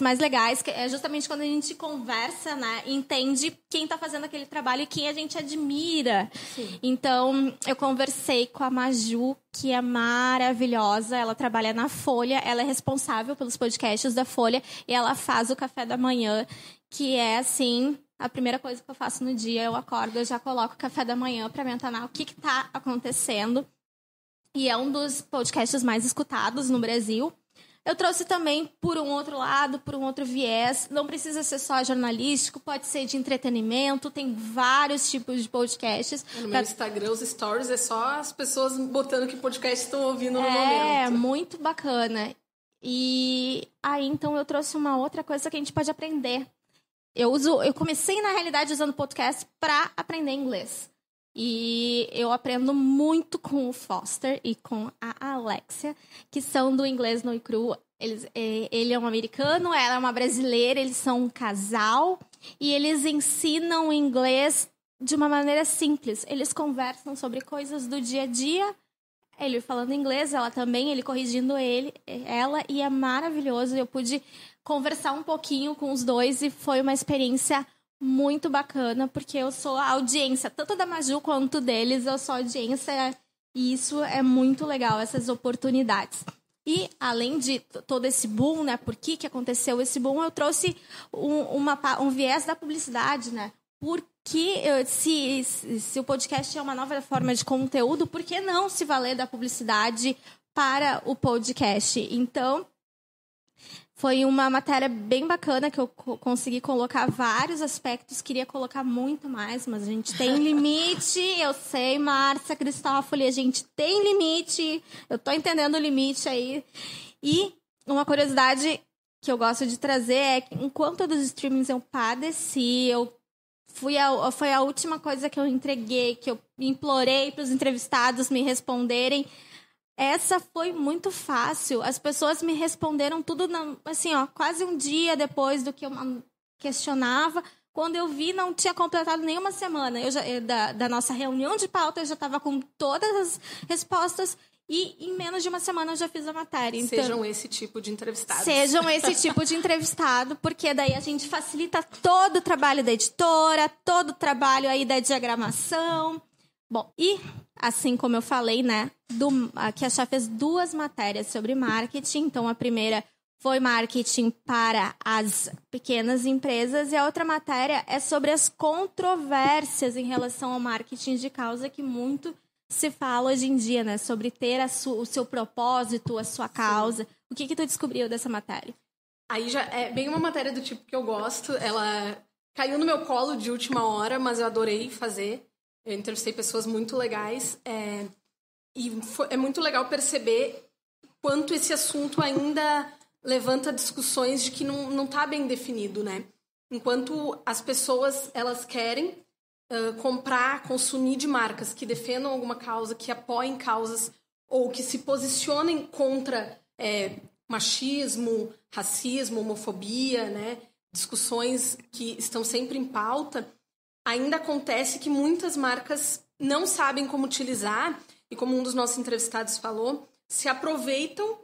mais legais, que é justamente quando a gente conversa, né, entende quem está fazendo aquele trabalho e quem a gente admira. Sim. Então, eu conversei com a Maju, que é maravilhosa. Ela trabalha na Folha, ela é responsável pelos podcasts da Folha e ela faz o café da manhã, que é assim, a primeira coisa que eu faço no dia. Eu acordo, eu já coloco o café da manhã para me antenar o que está acontecendo. E é um dos podcasts mais escutados no Brasil. Eu trouxe também por um outro lado, por um outro viés. Não precisa ser só jornalístico, pode ser de entretenimento. Tem vários tipos de podcasts. No meu Instagram, os stories, é só as pessoas botando que podcast estão ouvindo no momento. É, muito bacana. E aí, então, eu trouxe uma outra coisa que a gente pode aprender. Eu comecei, na realidade, usando podcast para aprender inglês. E eu aprendo muito com o Foster e com a Alexia, que são do Inglês No e Cru. Ele é um americano, ela é uma brasileira, eles são um casal e eles ensinam inglês de uma maneira simples. Eles conversam sobre coisas do dia a dia, ele falando inglês, ela também, ele corrigindo ela, e é maravilhoso. Eu pude conversar um pouquinho com os dois e foi uma experiência muito bacana, porque eu sou a audiência, tanto da Maju quanto deles, eu sou a audiência, e isso é muito legal, essas oportunidades. E, além de todo esse boom, né, por que aconteceu esse boom, eu trouxe um viés da publicidade, né, porque se o podcast é uma nova forma de conteúdo, por que não se valer da publicidade para o podcast? Então, foi uma matéria bem bacana que eu consegui colocar vários aspectos. Queria colocar muito mais, mas a gente tem limite. Eu sei, Márcia Cristófoli, a gente tem limite. Eu tô entendendo o limite aí. E uma curiosidade que eu gosto de trazer é que enquanto dos streamings eu padeci, foi a última coisa que eu entreguei, que eu implorei para os entrevistados me responderem. Essa foi muito fácil. As pessoas me responderam tudo, assim, ó, quase um dia depois do que eu questionava. Quando eu vi, não tinha completado nenhuma semana. Da nossa reunião de pauta, eu já estava com todas as respostas. E em menos de uma semana eu já fiz a matéria. Então, sejam esse tipo de entrevistados. Sejam esse tipo de entrevistado, porque daí a gente facilita todo o trabalho da editora, todo o trabalho aí da diagramação. Bom, e assim como eu falei, né, que a Chá fez 2 matérias sobre marketing. Então, a primeira foi marketing para as pequenas empresas e a outra matéria é sobre as controvérsias em relação ao marketing de causa, que muito se fala hoje em dia, né, sobre ter o seu propósito, a sua causa. Sim. O que tu descobriu dessa matéria? Aí já é bem uma matéria do tipo que eu gosto. Ela caiu no meu colo de última hora, mas eu adorei fazer. Eu entrevistei pessoas muito legais e é muito legal perceber quanto esse assunto ainda levanta discussões de que não está bem definido, né? Enquanto as pessoas elas querem comprar, consumir de marcas que defendam alguma causa, que apoiem causas ou que se posicionem contra machismo, racismo, homofobia, né? Discussões que estão sempre em pauta. Ainda acontece que muitas marcas não sabem como utilizar e, como um dos nossos entrevistados falou, se aproveitam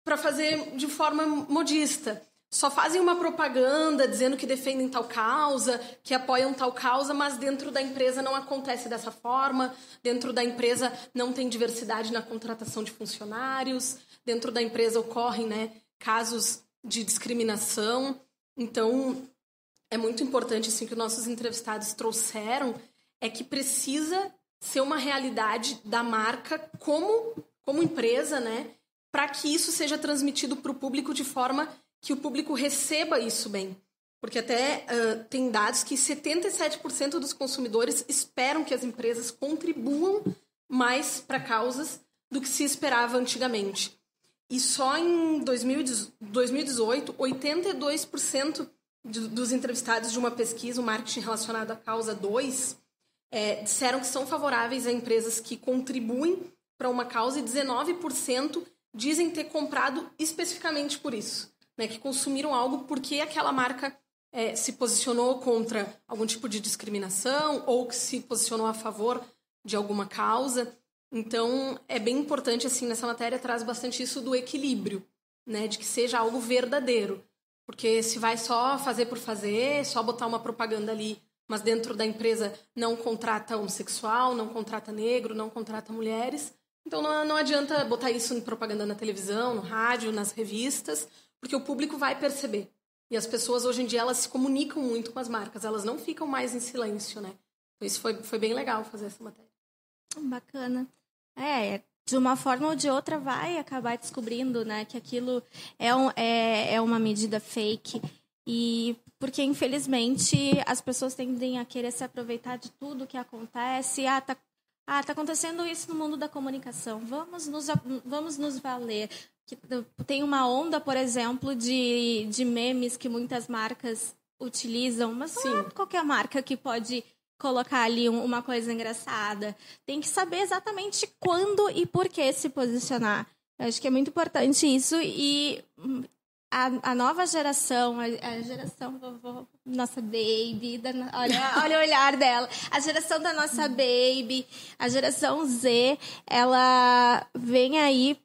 para fazer de forma modista. Só fazem uma propaganda dizendo que defendem tal causa, que apoiam tal causa, mas dentro da empresa não acontece dessa forma, dentro da empresa não tem diversidade na contratação de funcionários, dentro da empresa ocorrem, né, casos de discriminação. Então, é muito importante, assim, que os nossos entrevistados trouxeram é que precisa ser uma realidade da marca como empresa, né? Para que isso seja transmitido para o público de forma que o público receba isso bem. Porque até tem dados que 77% dos consumidores esperam que as empresas contribuam mais para causas do que se esperava antigamente. E só em 2018, 82% dos entrevistados de uma pesquisa, o marketing relacionado à causa 2, disseram que são favoráveis a empresas que contribuem para uma causa e 19% dizem ter comprado especificamente por isso, né, que consumiram algo porque aquela marca se posicionou contra algum tipo de discriminação ou que se posicionou a favor de alguma causa. Então, é bem importante, assim, nessa matéria traz bastante isso do equilíbrio, né, de que seja algo verdadeiro. Porque se vai só fazer por fazer, só botar uma propaganda ali, mas dentro da empresa não contrata homossexual, não contrata negro, não contrata mulheres, então não adianta botar isso em propaganda na televisão, no rádio, nas revistas, porque o público vai perceber. E as pessoas, hoje em dia, elas se comunicam muito com as marcas, elas não ficam mais em silêncio, né? Então, isso foi bem legal fazer essa matéria. Bacana. De uma forma ou de outra vai acabar descobrindo, né, que aquilo é uma medida fake. E porque, infelizmente, as pessoas tendem a querer se aproveitar de tudo que acontece. Tá acontecendo isso no mundo da comunicação. Vamos nos valer. Tem uma onda, por exemplo, de memes que muitas marcas utilizam, mas não é qualquer marca que pode colocar ali uma coisa engraçada. Tem que saber exatamente quando e por que se posicionar. Eu acho que é muito importante isso. E a nova geração, a geração nossa baby, olha o olhar dela, a geração da nossa baby, a geração Z, ela vem aí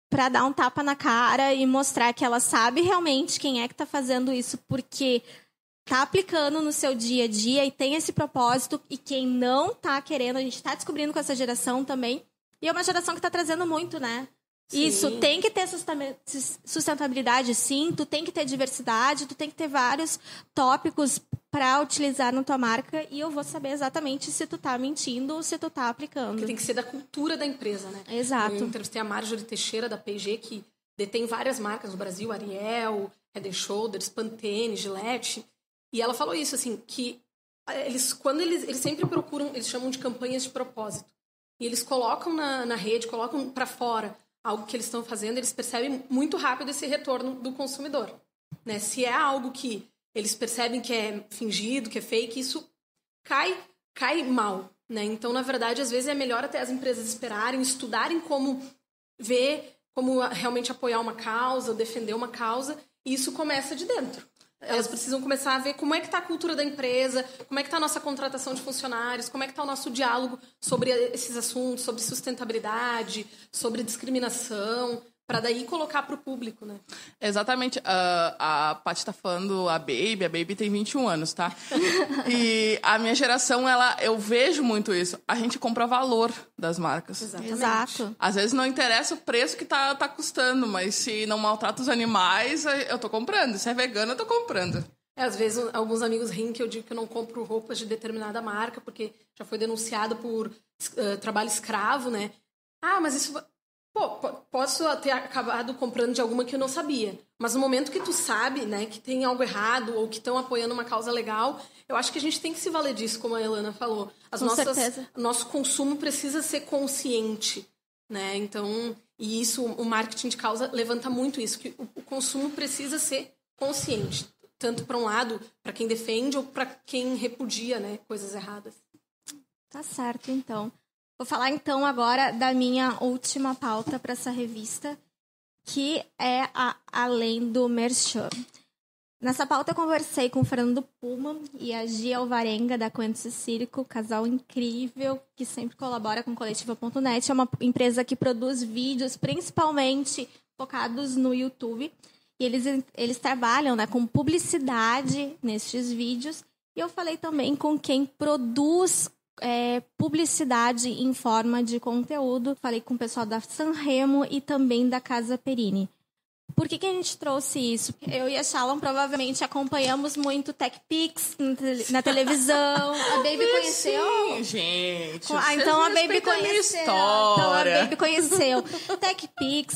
para dar um tapa na cara e mostrar que ela sabe realmente quem é que está fazendo isso, porque tá aplicando no seu dia a dia e tem esse propósito, e quem não tá querendo, a gente tá descobrindo com essa geração também, e é uma geração que tá trazendo muito, né? Sim. Isso, tem que ter sustentabilidade, sim, tu tem que ter diversidade, tu tem que ter vários tópicos para utilizar na tua marca, e eu vou saber exatamente se tu tá mentindo ou se tu tá aplicando. Que tem que ser da cultura da empresa, né? Exato. Eu entrevistei a Marjorie Teixeira, da P&G, que detém várias marcas no Brasil, Ariel, Head & Shoulders, Pantene, Gillette, e ela falou isso, assim, que quando eles sempre procuram, eles chamam de campanhas de propósito, e eles colocam na rede, colocam para fora algo que eles estão fazendo, eles percebem muito rápido esse retorno do consumidor, né? Se é algo que eles percebem que é fingido, que é fake, isso cai mal, né? Então, na verdade, às vezes é melhor até as empresas esperarem, estudarem como realmente apoiar uma causa, defender uma causa, e isso começa de dentro. Elas precisam começar a ver como é que está a cultura da empresa, como é que está a nossa contratação de funcionários, como é que está o nosso diálogo sobre esses assuntos, sobre sustentabilidade, sobre discriminação, para daí colocar para o público, né? Exatamente. A Paty está falando a Baby tem 21 anos, tá? E a minha geração, eu vejo muito isso. A gente compra valor das marcas. Exatamente. Exato. Às vezes não interessa o preço que tá custando, mas se não maltrata os animais, eu tô comprando. Se é vegano, eu tô comprando. Às vezes, alguns amigos riem que eu digo que eu não compro roupas de determinada marca, porque já foi denunciado por trabalho escravo, né? Mas isso... posso ter acabado comprando de alguma que eu não sabia. Mas no momento que tu sabe, né, que tem algo errado ou que estão apoiando uma causa legal, eu acho que a gente tem que se valer disso, como a Elana falou. Certeza. Nosso consumo precisa ser consciente, né? Então, e isso, o marketing de causa levanta muito isso, que o consumo precisa ser consciente. Tanto para um lado, para quem defende, ou para quem repudia, né, coisas erradas. Tá certo, então. Vou falar, então, agora da minha última pauta para essa revista, que é a Além do Merchan. Nessa pauta, eu conversei com o Fernando Puma e a Gia Alvarenga, da Quantis Circo, casal incrível, que sempre colabora com o Coletiva.net. É uma empresa que produz vídeos, principalmente focados no YouTube. E eles trabalham, né, com publicidade nestes vídeos. E eu falei também com quem produz publicidade em forma de conteúdo. Falei com o pessoal da Sanremo e também da Casa Perini. Por que a gente trouxe isso? Eu e a Shalom provavelmente acompanhamos muito TechPix na televisão. A Baby conheceu? Sim, gente. Então a Baby conheceu. Então a Baby conheceu. TechPix,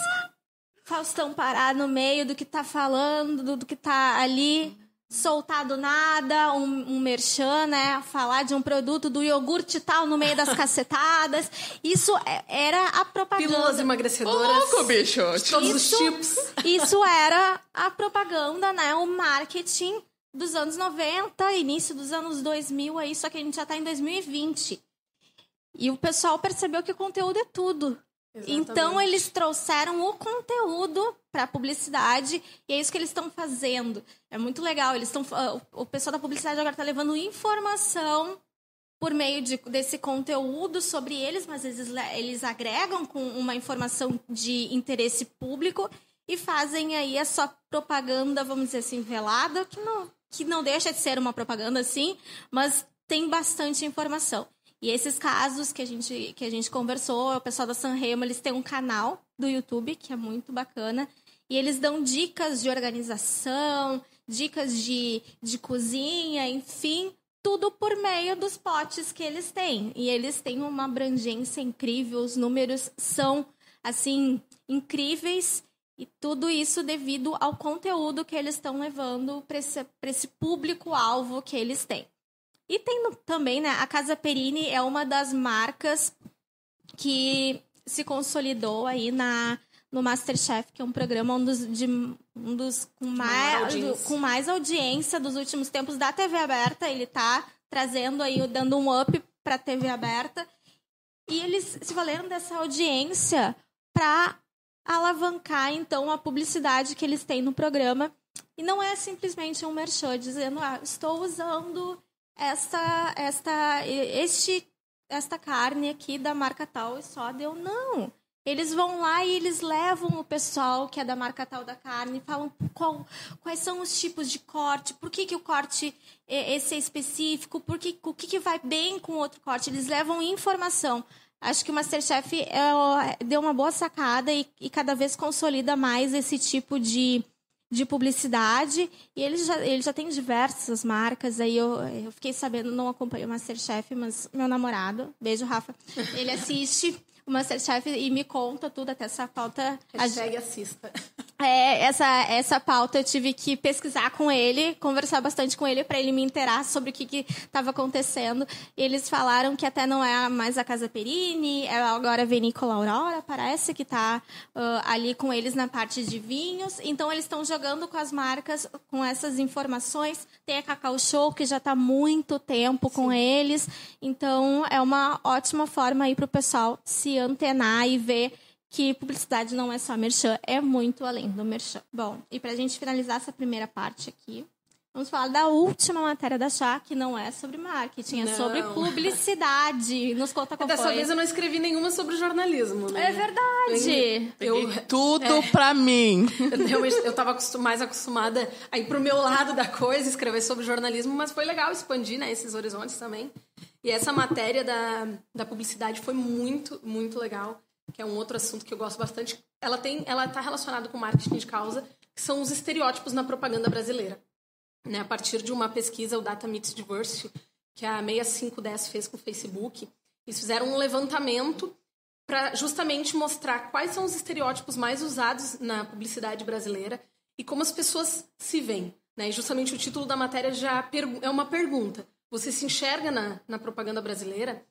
Faustão parar no meio do que tá falando, do que tá ali, soltar do nada, um merchan, né? Falar de um produto do iogurte tal no meio das cacetadas. Isso era a propaganda. Pílulas emagrecedoras. Ô, louco, bicho. Todos os tipos. Isso era a propaganda, né? O marketing dos anos 90, início dos anos 2000 aí, só que a gente já tá em 2020. E o pessoal percebeu que o conteúdo é tudo. Exatamente. Então, eles trouxeram o conteúdo para a publicidade e é isso que eles estão fazendo. É muito legal. O pessoal da publicidade agora está levando informação por meio desse conteúdo sobre eles, mas eles agregam com uma informação de interesse público e fazem aí a sua propaganda, vamos dizer assim, velada, que não deixa de ser uma propaganda assim, mas tem bastante informação. E esses casos que a gente conversou, o pessoal da Sanremo, eles têm um canal do YouTube, que é muito bacana, e eles dão dicas de organização, dicas de cozinha, enfim, tudo por meio dos potes que eles têm. E eles têm uma abrangência incrível, os números são, assim, incríveis, e tudo isso devido ao conteúdo que eles estão levando para esse público-alvo que eles têm. E tem também, né, a Casa Perini é uma das marcas que se consolidou aí no MasterChef, que é um programa com mais audiência dos últimos tempos da TV aberta. Ele tá trazendo aí, dando um up para a TV aberta. E eles se valeram dessa audiência para alavancar, então, a publicidade que eles têm no programa. E não é simplesmente um merchan dizendo, estou usando esta carne aqui da marca tal e só deu. Não. Eles vão lá e eles levam o pessoal que é da marca tal da carne, falam quais são os tipos de corte, por que o corte esse é específico, o que vai bem com o outro corte. Eles levam informação. Acho que o MasterChef deu uma boa sacada e cada vez consolida mais esse tipo de publicidade, e ele já tem diversas marcas. Aí eu fiquei sabendo, não acompanho o MasterChef, mas meu namorado, beijo, Rafa, ele assiste o MasterChef e me conta tudo, até essa pauta. #assista. Essa pauta eu tive que pesquisar com ele, conversar bastante com ele para ele me inteirar sobre o que estava acontecendo. Eles falaram que até não é mais a Casa Perini, é agora a Vinícola Aurora, parece que está ali com eles na parte de vinhos. Então eles estão jogando com as marcas, com essas informações. Tem a Cacau Show, que já está há muito tempo com eles. Então é uma ótima forma aí para o pessoal se antenar e ver que publicidade não é só merchan, é muito além do merchan. Bom, e pra gente finalizar essa primeira parte aqui, vamos falar da última matéria da Chá, que não é sobre marketing, é sobre publicidade. Nos conta qual foi. Dessa vez eu não escrevi nenhuma sobre jornalismo, né? É verdade. Tudo pra mim. Eu tava mais acostumada a ir pro meu lado da coisa, escrever sobre jornalismo, mas foi legal expandir, né, esses horizontes também. E essa matéria da publicidade foi muito, muito legal, que é um outro assunto que eu gosto bastante. Ela está relacionada com marketing de causa, que são os estereótipos na propaganda brasileira. Né? A partir de uma pesquisa, o Data Meets Diversity, que a 6510 fez com o Facebook, eles fizeram um levantamento para justamente mostrar quais são os estereótipos mais usados na publicidade brasileira e como as pessoas se veem. Né? E justamente o título da matéria já é uma pergunta. Você se enxerga na propaganda brasileira?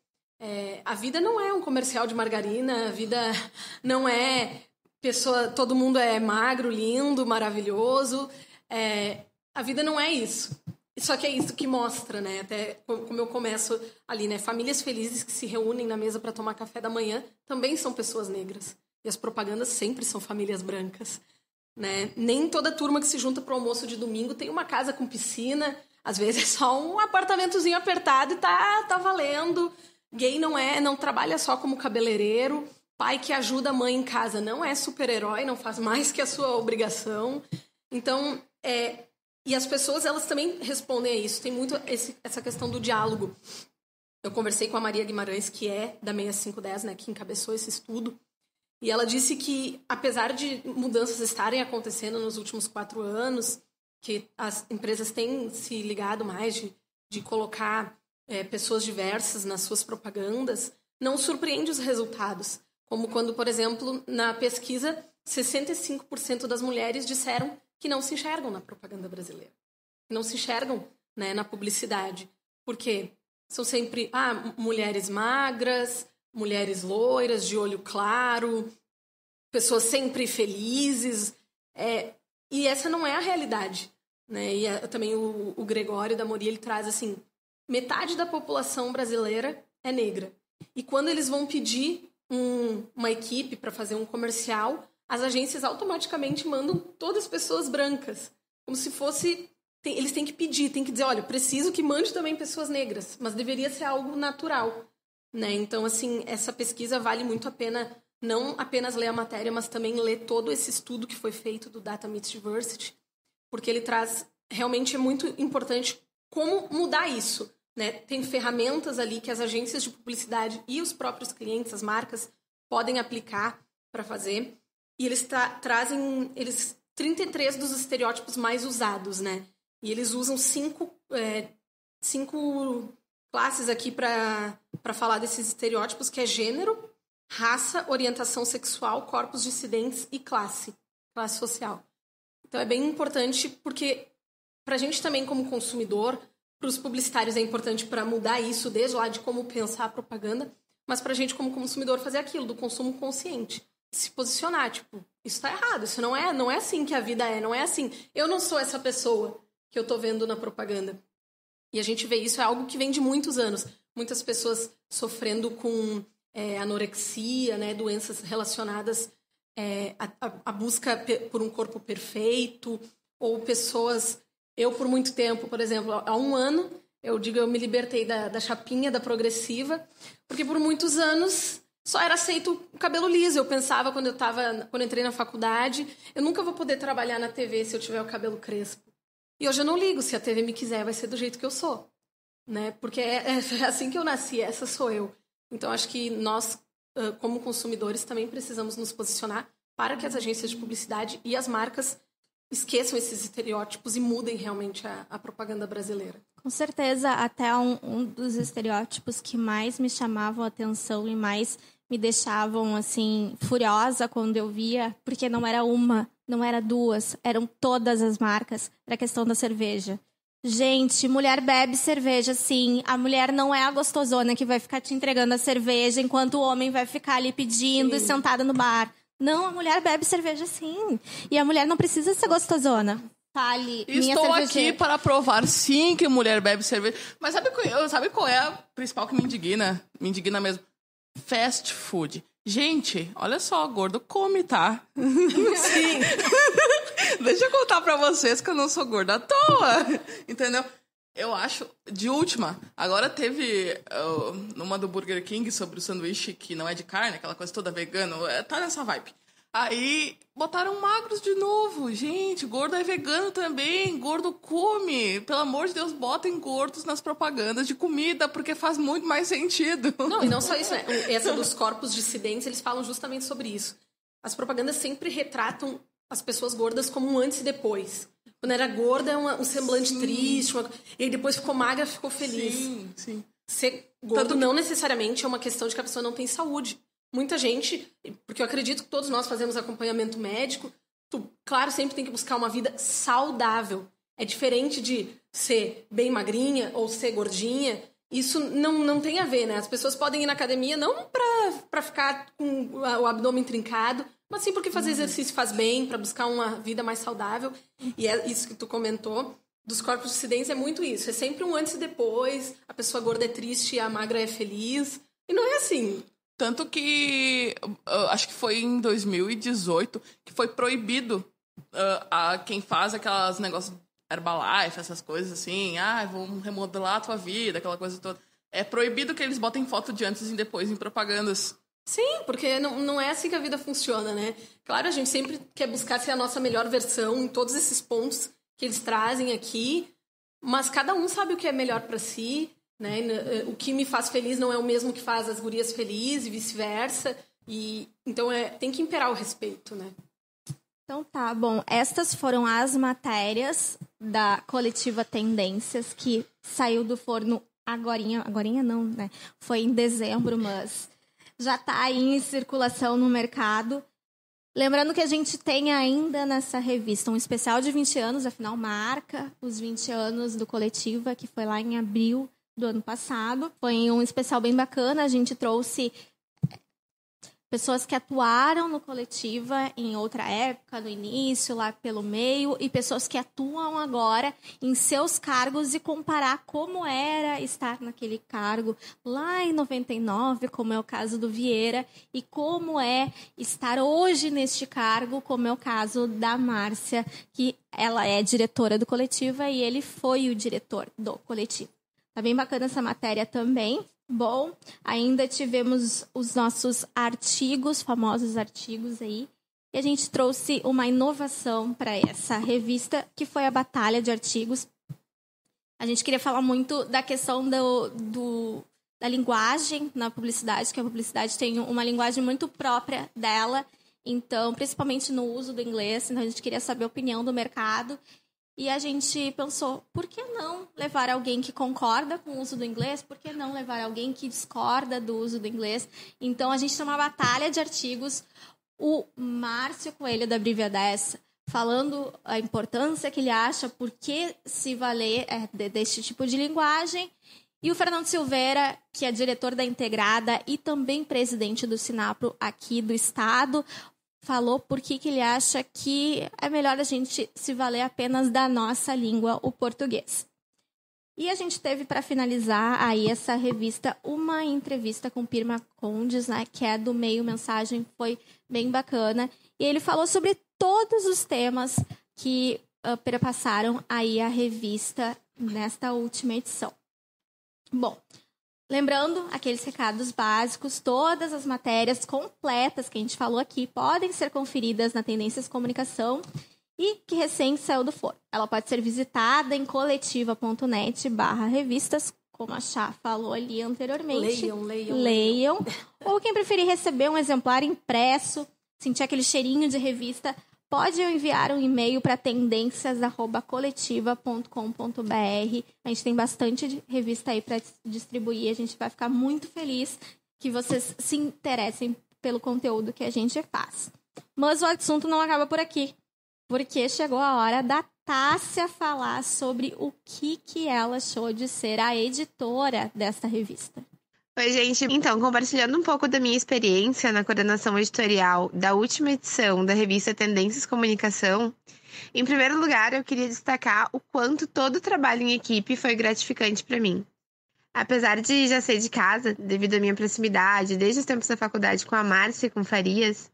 A vida não é um comercial de margarina, a vida não é todo mundo é magro, lindo, maravilhoso. A vida não é isso. Só que é isso que mostra, né? Até como eu começo ali, né? Famílias felizes que se reúnem na mesa para tomar café da manhã também são pessoas negras. E as propagandas sempre são famílias brancas, né? Nem toda turma que se junta para o almoço de domingo tem uma casa com piscina. Às vezes é só um apartamentozinho apertado e tá valendo. Gay não trabalha só como cabeleireiro. Pai que ajuda a mãe em casa não é super-herói, não faz mais que a sua obrigação. Então, e as pessoas, elas também respondem a isso. Tem muito essa questão do diálogo. Eu conversei com a Maria Guimarães, que é da 6510, né, que encabeçou esse estudo. E ela disse que, apesar de mudanças estarem acontecendo nos últimos 4 anos, que as empresas têm se ligado mais de colocar pessoas diversas nas suas propagandas, não surpreende os resultados. Como quando, por exemplo, na pesquisa, 65% das mulheres disseram que não se enxergam na propaganda brasileira. Que não se enxergam, né, na publicidade. Por quê? São sempre mulheres magras, mulheres loiras, de olho claro, pessoas sempre felizes. E essa não é a realidade. Né? E também o Gregório da Moria, ele traz assim, metade da população brasileira é negra. E quando eles vão pedir uma equipe para fazer um comercial, as agências automaticamente mandam todas as pessoas brancas. Como se fosse... Eles têm que pedir, têm que dizer, olha, preciso que mande também pessoas negras, mas deveria ser algo natural. Né? Então, assim, essa pesquisa vale muito a pena não apenas ler a matéria, mas também ler todo esse estudo que foi feito do Data Meets Diversity, porque ele traz, realmente é muito importante como mudar isso. Né? Tem ferramentas ali que as agências de publicidade e os próprios clientes, as marcas, podem aplicar para fazer. E eles trazem 33 dos estereótipos mais usados, né? E eles usam 5 classes aqui para falar desses estereótipos, que é gênero, raça, orientação sexual, corpos dissidentes e classe social. Então é bem importante porque para a gente também como consumidor, para os publicitários é importante para mudar isso desde lá de como pensar a propaganda, mas para a gente como consumidor fazer aquilo, do consumo consciente. Se posicionar, tipo, isso está errado, isso não é assim que a vida é, não é assim. Eu não sou essa pessoa que eu estou vendo na propaganda. E a gente vê isso, é algo que vem de muitos anos. Muitas pessoas sofrendo com anorexia, né, doenças relacionadas à busca por um corpo perfeito, ou pessoas... Eu, por muito tempo, por exemplo, há 1 ano, eu me libertei da chapinha, da progressiva, porque por muitos anos só era aceito o cabelo liso. Eu pensava, quando eu entrei na faculdade, eu nunca vou poder trabalhar na TV se eu tiver o cabelo crespo. E hoje eu não ligo, se a TV me quiser, vai ser do jeito que eu sou. Né? Porque é assim que eu nasci, essa sou eu. Então, acho que nós, como consumidores, também precisamos nos posicionar para que as agências de publicidade e as marcas esqueçam esses estereótipos e mudem realmente a propaganda brasileira. Com certeza, até um dos estereótipos que mais me chamavam a atenção e mais me deixavam, assim, furiosa quando eu via, porque não era uma, não era 2, eram todas as marcas, era a questão da cerveja. Gente, mulher bebe cerveja, sim. A mulher não é a gostosona que vai ficar te entregando a cerveja enquanto o homem vai ficar ali pedindo e sentada no bar. Não, a mulher bebe cerveja, sim. E a mulher não precisa ser gostosona. Fale, estou aqui para provar, sim, que mulher bebe cerveja. Mas sabe qual é a principal que me indigna? Me indigna mesmo. Fast food. Gente, olha só, gordo come, tá? Sim. Deixa eu contar pra vocês que eu não sou gorda à toa. Entendeu? Eu acho, de última, agora teve numa do Burger King sobre o sanduíche que não é de carne, aquela coisa toda vegana, tá nessa vibe. Aí botaram magros de novo. Gente, gordo é vegano também, gordo come. Pelo amor de Deus, botem gordos nas propagandas de comida, porque faz muito mais sentido. Não, e não só isso, né? Essa dos corpos dissidentes, eles falam justamente sobre isso. As propagandas sempre retratam as pessoas gordas como um antes e depois. Quando era gorda, é um semblante triste, e depois ficou magra, ficou feliz. Sim, sim. Ser gordo não necessariamente é uma questão de que a pessoa não tem saúde. Muita gente, porque eu acredito que todos nós fazemos acompanhamento médico, claro, sempre tem que buscar uma vida saudável. É diferente de ser bem magrinha ou ser gordinha. Isso não tem a ver, né? As pessoas podem ir na academia não para ficar com o abdômen trincado, mas sim porque fazer exercício faz bem, para buscar uma vida mais saudável. E é isso que tu comentou. Dos corpos dissidentes é muito isso. É sempre um antes e depois. A pessoa gorda é triste e a magra é feliz. E não é assim. Tanto que, acho que foi em 2018, que foi proibido a quem faz aquelas negócios Herbalife, essas coisas assim. Vamos remodelar a tua vida, aquela coisa toda. É proibido que eles botem foto de antes e depois em propagandas. Sim, porque não é assim que a vida funciona, né? Claro, a gente sempre quer buscar ser a nossa melhor versão em todos esses pontos que eles trazem aqui, mas cada um sabe o que é melhor para si, né? O que me faz feliz não é o mesmo que faz as gurias felizes e vice-versa. E então tem que imperar o respeito, né? Então tá, bom. Estas foram as matérias da coletiva Tendências, que saiu do forno agorinha não, né? Foi em dezembro, mas já tá aí em circulação no mercado. Lembrando que a gente tem ainda nessa revista um especial de 20 anos, afinal marca os 20 anos do Coletiva, que foi lá em abril do ano passado. Foi um especial bem bacana, a gente trouxe pessoas que atuaram no Coletiva em outra época, no início, lá pelo meio, e pessoas que atuam agora em seus cargos e comparar como era estar naquele cargo lá em 99, como é o caso do Vieira, e como é estar hoje neste cargo, como é o caso da Márcia, que ela é diretora do Coletiva e ele foi o diretor do Coletiva. Tá bem bacana essa matéria também. Bom, ainda tivemos os nossos artigos, famosos artigos aí, e a gente trouxe uma inovação para essa revista, que foi a Batalha de Artigos. A gente queria falar muito da questão da linguagem na publicidade, que a publicidade tem uma linguagem muito própria dela, então, principalmente no uso do inglês, então a gente queria saber a opinião do mercado. E a gente pensou, por que não levar alguém que concorda com o uso do inglês? Por que não levar alguém que discorda do uso do inglês? Então, a gente tem uma batalha de artigos. O Márcio Coelho, da Brivia 10, falando a importância que ele acha, por que se valer deste tipo de linguagem. E o Fernando Silveira, que é diretor da Integrada e também presidente do Sinapro aqui do estado, falou por que ele acha que é melhor a gente se valer apenas da nossa língua, o português. E a gente teve, para finalizar aí essa revista, uma entrevista com Pir Marcondes, né, que é do Meio Mensagem, foi bem bacana. E ele falou sobre todos os temas que perpassaram aí a revista nesta última edição. Bom, lembrando aqueles recados básicos, todas as matérias completas que a gente falou aqui podem ser conferidas na Tendências Comunicação e que recém saiu do forno. Ela pode ser visitada em coletiva.net/revistas, como a Chá falou ali anteriormente. Leiam. Ou quem preferir receber um exemplar impresso, sentir aquele cheirinho de revista, pode enviar um e-mail para tendências@coletiva.com.br. A gente tem bastante revista aí para distribuir. A gente vai ficar muito feliz que vocês se interessem pelo conteúdo que a gente faz. Mas o assunto não acaba por aqui, porque chegou a hora da Tássia falar sobre o que ela achou de ser a editora desta revista. Oi, gente. Então, compartilhando um pouco da minha experiência na coordenação editorial da última edição da revista Tendências Comunicação, em primeiro lugar, eu queria destacar o quanto todo o trabalho em equipe foi gratificante para mim. Apesar de já ser de casa, devido à minha proximidade, desde os tempos da faculdade com a Márcia e com o Farias,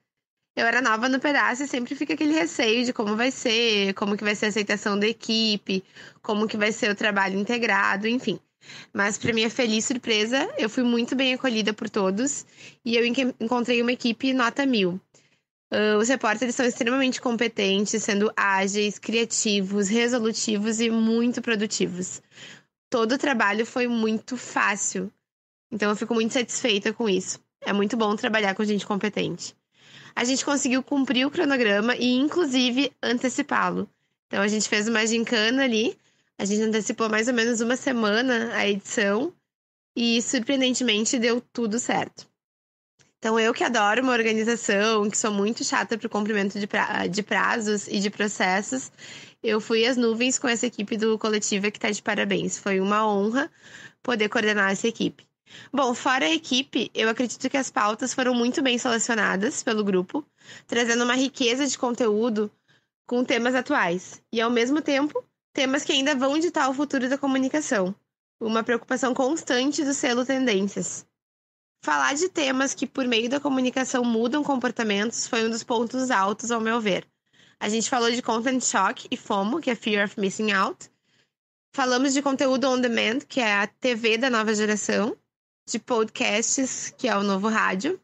eu era nova no pedaço e sempre fica aquele receio de como vai ser, como que vai ser a aceitação da equipe, como que vai ser o trabalho integrado, enfim. Mas, para minha feliz surpresa, eu fui muito bem acolhida por todos e eu encontrei uma equipe nota 1000. Os repórteres são extremamente competentes, sendo ágeis, criativos, resolutivos e muito produtivos. Todo o trabalho foi muito fácil, então eu fico muito satisfeita com isso. É muito bom trabalhar com gente competente. A gente conseguiu cumprir o cronograma e, inclusive, antecipá-lo. Então, a gente fez uma gincana ali. A gente antecipou mais ou menos uma semana a edição e, surpreendentemente, deu tudo certo. Então, eu que adoro uma organização, que sou muito chata para o cumprimento de prazos e de processos, eu fui às nuvens com essa equipe do Coletiva que está de parabéns. Foi uma honra poder coordenar essa equipe. Bom, fora a equipe, eu acredito que as pautas foram muito bem selecionadas pelo grupo, trazendo uma riqueza de conteúdo com temas atuais e, ao mesmo tempo, temas que ainda vão ditar o futuro da comunicação, uma preocupação constante do selo Tendências. Falar de temas que, por meio da comunicação, mudam comportamentos foi um dos pontos altos, ao meu ver. A gente falou de Content Shock e FOMO, que é Fear of Missing Out. Falamos de conteúdo on demand, que é a TV da nova geração. De podcasts, que é o novo rádio.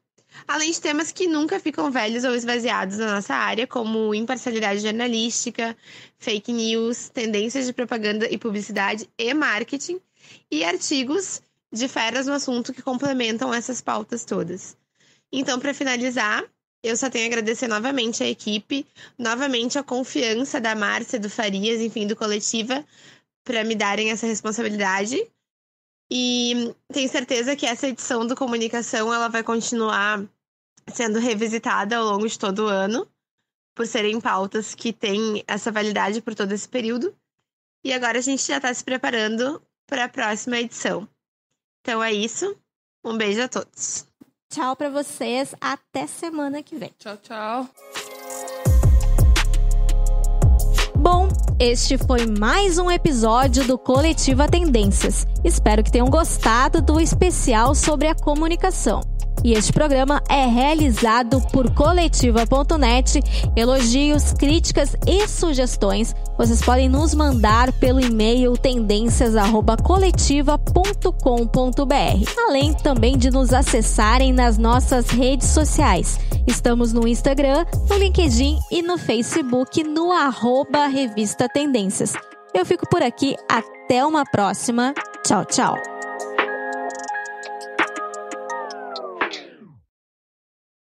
Além de temas que nunca ficam velhos ou esvaziados na nossa área, como imparcialidade jornalística, fake news, tendências de propaganda e publicidade e marketing, e artigos de feras no assunto que complementam essas pautas todas. Então, para finalizar, eu só tenho a agradecer novamente a equipe, novamente a confiança da Márcia, do Farias, enfim, do Coletiva, para me darem essa responsabilidade. E tenho certeza que essa edição do Comunicação ela vai continuar sendo revisitada ao longo de todo o ano, por serem pautas que têm essa validade por todo esse período. E agora a gente já está se preparando para a próxima edição. Então é isso. Um beijo a todos. Tchau para vocês. Até semana que vem. Tchau, tchau. Bom, este foi mais um episódio do Coletiva Tendências. Espero que tenham gostado do especial sobre a comunicação. E este programa é realizado por coletiva.net. Elogios, críticas e sugestões vocês podem nos mandar pelo e-mail tendências@coletiva.com.br. Além também de nos acessarem nas nossas redes sociais. Estamos no Instagram, no LinkedIn e no Facebook no @Revista Tendências. Eu fico por aqui, até uma próxima. Tchau, tchau.